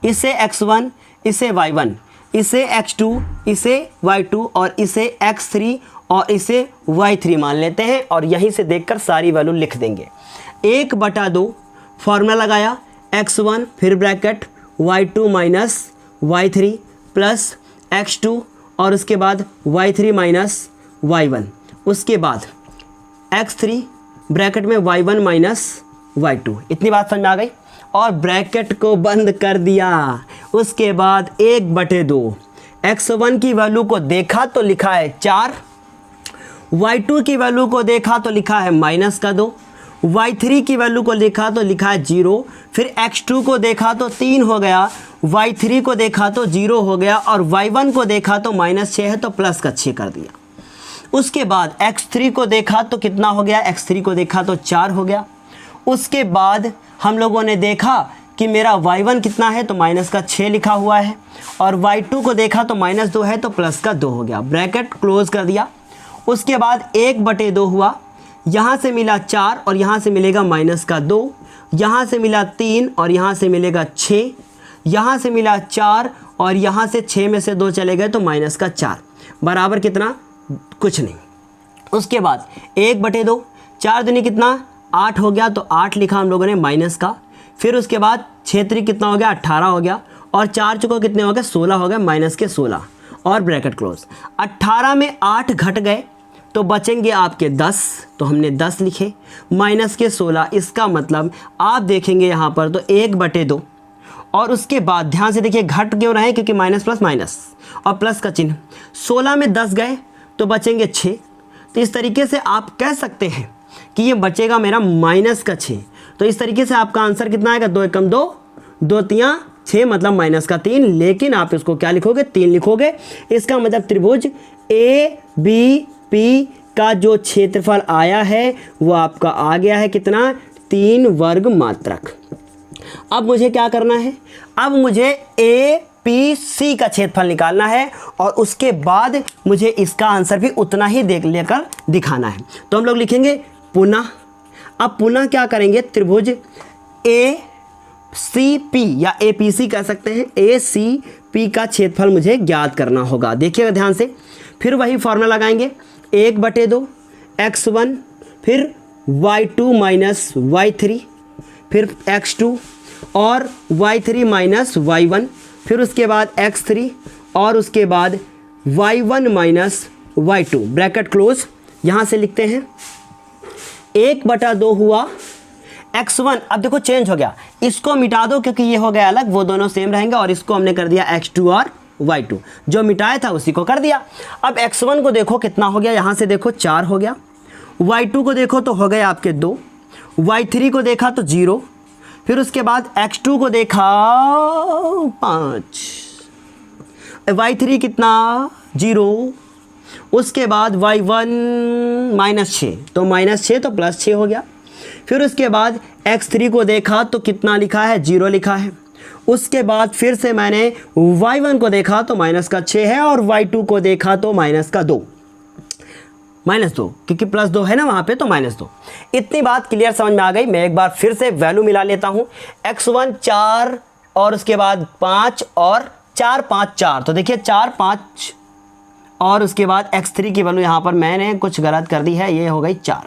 इसे x1, इसे y1, इसे x2, इसे y2 और इसे x3 और इसे y3 मान लेते हैं और यहीं से देखकर सारी वैल्यू लिख देंगे। 1/2 फॉर्मूला लगाया, x1 फिर bracket y2 minus y3 plus x2 और उसके बाद y3 माइनस y1, उसके बाद x3 ब्रैकेट में y1 माइनस y2। इतनी बात समझ में आ गई और ब्रैकेट को बंद कर दिया। उसके बाद 1/2 x1 की वैल्यू को देखा तो लिखा है 4, y2 की वैल्यू को देखा तो लिखा है माइनस का 2, y3 की वैल्यू को देखा तो लिखा है 0, फिर x2 को देखा तो 3 हो गया, y3 को देखा तो 0 हो गया और y1 को देखा तो -6 है तो प्लस का 6 कर दिया। उसके बाद x3 को देखा तो कितना हो गया, x3 को देखा तो 4 हो गया। उसके बाद हम लोगों ने देखा कि मेरा y1 कितना है तो माइनस का 6 लिखा हुआ है और y2 को देखा तो -2 है तो प्लस का 2 हो गया, ब्रैकेट क्लोज कर दिया। उसके बाद 1/2 हुआ, यहाँ से मिला 4 और यहाँ से मिलेगा माइनस का 2, यहाँ से मिला 3 और यहाँ से मिलेगा 6, यहाँ से मिला 4 और यहाँ से 6 में से 2 चले गए तो माइनस का 4 बराबर कितना, कुछ नहीं। उसके बाद 1/2, 4 दूनी कितना 8 हो गया तो 8 लिखा हम लोगों ने माइनस का। फिर उसके बाद 6 कितना हो गया 18 हो गया और 4 चुका कितने हो गए 16 हो गए, माइनस के 16 और ब्रैकेट क्लोज। 18 में 8 घट गए तो बचेंगे आपके 10, तो हमने 10 लिखे, माइनस के 16। इसका मतलब आप देखेंगे यहाँ पर तो 1/2 और उसके बाद ध्यान से देखिए घट क्यों रहे, क्योंकि माइनस प्लस माइनस और प्लस का चिन्ह। 16 में 10 गए तो बचेंगे 6, तो इस तरीके से आप कह सकते हैं कि ये बचेगा मेरा माइनस का 6। तो इस तरीके से आपका आंसर कितना आएगा, 2 एकम 2, 2 तियाँ 6 मतलब माइनस का 3, लेकिन आप इसको क्या लिखोगे 3 लिखोगे। इसका मतलब त्रिभुज ए बी पी का जो क्षेत्रफल आया है वो आपका आ गया है कितना, 3 वर्ग मात्रक। अब मुझे क्या करना है, अब मुझे ए पी सी का क्षेत्रफल निकालना है और उसके बाद मुझे इसका आंसर भी उतना ही लेकर दिखाना है। तो हम लोग लिखेंगे पुनः, अब पुनः क्या करेंगे, त्रिभुज ए सी पी या ए पी सी कह सकते हैं, ए सी पी का क्षेत्रफल मुझे ज्ञात करना होगा। देखिएगा ध्यान से, फिर वही फॉर्मूला लगाएंगे, 1/2 x1 फिर y2 माइनस y3 फिर x2 और y3 माइनस y1 फिर उसके बाद x3 और उसके बाद y1 minus y2 bracket close. यहाँ से लिखते हैं 1/2 हुआ x1। अब देखो चेंज हो गया, इसको मिटा दो क्योंकि ये हो गया अलग, वो दोनों सेम रहेंगे और इसको हमने कर दिया x2 और y2, जो मिटाया था उसी को कर दिया। अब x1 को देखो कितना हो गया, यहाँ से देखो 4 हो गया, y2 को देखो तो हो गए आपके 2, y3 को देखा तो 0, फिर उसके बाद x2 को देखा 5, y3 कितना 0, उसके बाद y1 -6 तो -6 तो +6 हो गया। फिर उसके बाद x3 को देखा तो कितना लिखा है 0 लिखा है। उसके बाद फिर से मैंने y1 को देखा तो -6 है और y2 को देखा तो -2 क्योंकि +2 है ना वहाँ पे तो -2। इतनी बात क्लियर समझ में आ गई। मैं एक बार फिर से वैल्यू मिला लेता हूँ, x1 4 और उसके बाद 5 और 4 5 4, तो देखिए 4 5 और उसके बाद x3 की वैल्यू यहाँ पर मैंने कुछ गलत कर दी है, ये हो गई 4।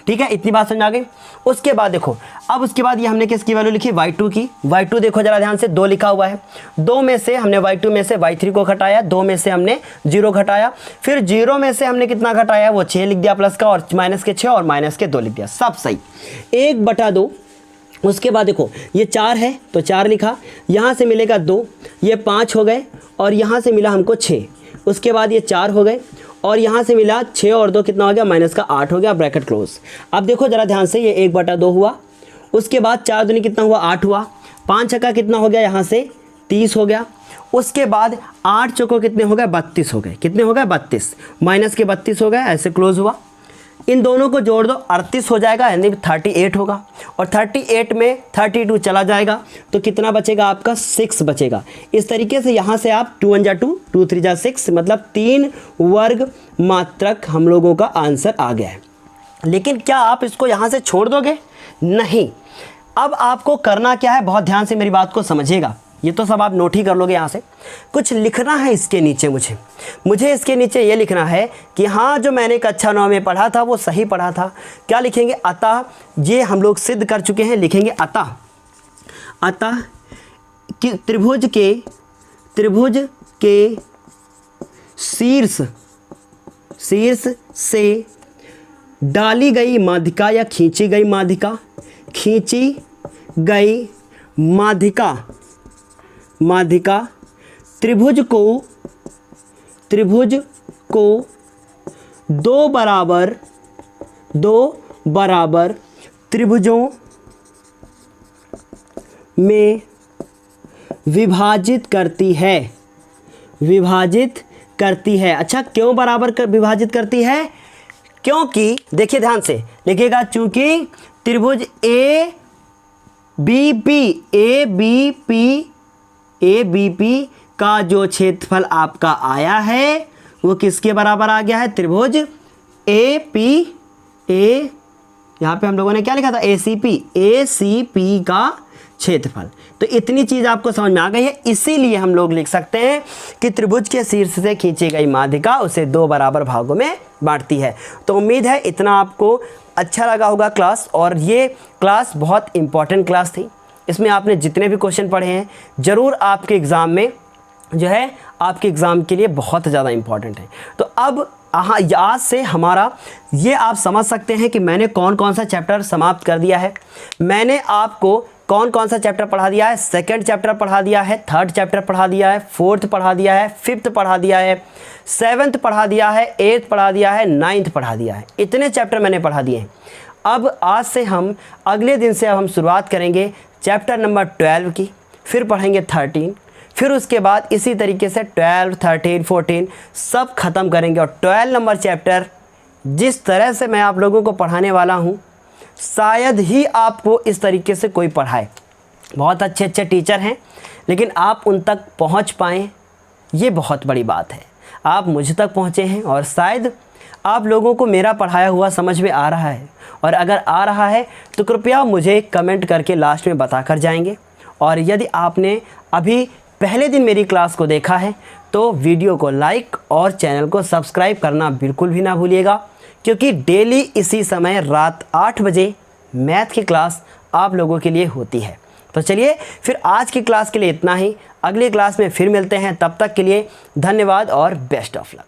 ठीक है, इतनी बात समझ आ गई। उसके बाद देखो, अब उसके बाद ये हमने किसकी वैल्यू लिखी, y2 की। y2 देखो जरा ध्यान से, 2 लिखा हुआ है, 2 में से हमने y2 में से y3 को घटाया, 2 में से हमने 0 घटाया, फिर 0 में से हमने कितना घटाया, वो 6 लिख दिया प्लस का, और माइनस के 6 और माइनस के 2 लिख दिया, सब सही। 1/2। उसके बाद देखो ये 4 है तो 4 लिखा, यहाँ से मिलेगा 2, ये 5 हो गए, और यहाँ से मिला हमको 6। उसके बाद ये 4 हो गए, और यहाँ से मिला 6 और 2 कितना हो गया, माइनस का 8 हो गया, ब्रैकेट क्लोज। अब देखो जरा ध्यान से, ये 1/2 हुआ, उसके बाद 4 दूनी कितना हुआ, 8 हुआ, 5 छक्का कितना हो गया, यहाँ से 30 हो गया। उसके बाद 8 चौको कितने हो गए, 32 हो गए, कितने हो गए, 32, माइनस के 32 हो गए, ऐसे क्लोज हुआ। इन दोनों को जोड़ दो, 38 हो जाएगा, यानी 38 होगा, और 38 में 32 चला जाएगा तो कितना बचेगा आपका, 6 बचेगा। इस तरीके से यहाँ से आप 2 1 जा 2, 2 3 जा 6, मतलब 3 वर्ग मात्रक हम लोगों का आंसर आ गया है। लेकिन क्या आप इसको यहाँ से छोड़ दोगे, नहीं। अब आपको करना क्या है, बहुत ध्यान से मेरी बात को समझिएगा, ये तो सब आप नोट ही कर लोगे। यहाँ से कुछ लिखना है इसके नीचे, मुझे इसके नीचे ये लिखना है कि हाँ, जो मैंने कक्षा 9 में पढ़ा था वो सही पढ़ा था। क्या लिखेंगे, अतः, ये हम लोग सिद्ध कर चुके हैं, लिखेंगे अतः कि त्रिभुज के शीर्ष से डाली गई माध्यिका या खींची गई माध्यिका त्रिभुज को दो बराबर त्रिभुजों में विभाजित करती है। अच्छा, क्यों बराबर विभाजित करती है, क्योंकि देखिए ध्यान से लिखिएगा, चूंकि त्रिभुज ABP का जो क्षेत्रफल आपका आया है वो किसके बराबर आ गया है, त्रिभुज यहाँ पे हम लोगों ने क्या लिखा था, ACP का क्षेत्रफल। तो इतनी चीज़ आपको समझ में आ गई है, इसीलिए हम लोग लिख सकते हैं कि त्रिभुज के शीर्ष से खींची गई माध्यिका उसे 2 बराबर भागों में बांटती है। तो उम्मीद है इतना आपको अच्छा लगा होगा क्लास, और ये क्लास बहुत इंपॉर्टेंट क्लास थी। इसमें आपने जितने भी क्वेश्चन पढ़े हैं ज़रूर आपके एग्ज़ाम में जो है, आपके एग्ज़ाम के लिए बहुत ज़्यादा इंपॉर्टेंट है। तो अब आज से हमारा ये आप समझ सकते हैं कि मैंने कौन कौन सा चैप्टर समाप्त कर दिया है। मैंने आपको कौन कौन सा चैप्टर पढ़ा दिया है, 2nd चैप्टर पढ़ा दिया है, 3rd चैप्टर पढ़ा दिया है, 4th पढ़ा दिया है, 5th पढ़ा दिया है, 7th पढ़ा दिया है, 8th पढ़ा दिया है, 9th पढ़ा दिया है। इतने चैप्टर मैंने पढ़ा दिए हैं। अब आज से हम अगले दिन से अब हम शुरुआत करेंगे चैप्टर नंबर 12 की, फिर पढ़ेंगे 13, फिर उसके बाद इसी तरीके से 12, 13, 14 सब ख़त्म करेंगे। और 12 नंबर चैप्टर जिस तरह से मैं आप लोगों को पढ़ाने वाला हूँ, शायद ही आपको इस तरीके से कोई पढ़ाए। बहुत अच्छे अच्छे टीचर हैं, लेकिन आप उन तक पहुँच पाएँ, ये बहुत बड़ी बात है। आप मुझ तक पहुँचे हैं और शायद आप लोगों को मेरा पढ़ाया हुआ समझ में आ रहा है, और अगर आ रहा है तो कृपया मुझे कमेंट करके लास्ट में बता कर जाएंगे। और यदि आपने अभी पहले दिन मेरी क्लास को देखा है तो वीडियो को लाइक और चैनल को सब्सक्राइब करना बिल्कुल भी ना भूलिएगा, क्योंकि डेली इसी समय रात 8 बजे मैथ की क्लास आप लोगों के लिए होती है। तो चलिए फिर आज की क्लास के लिए इतना ही, अगली क्लास में फिर मिलते हैं। तब तक के लिए धन्यवाद और बेस्ट ऑफ लक।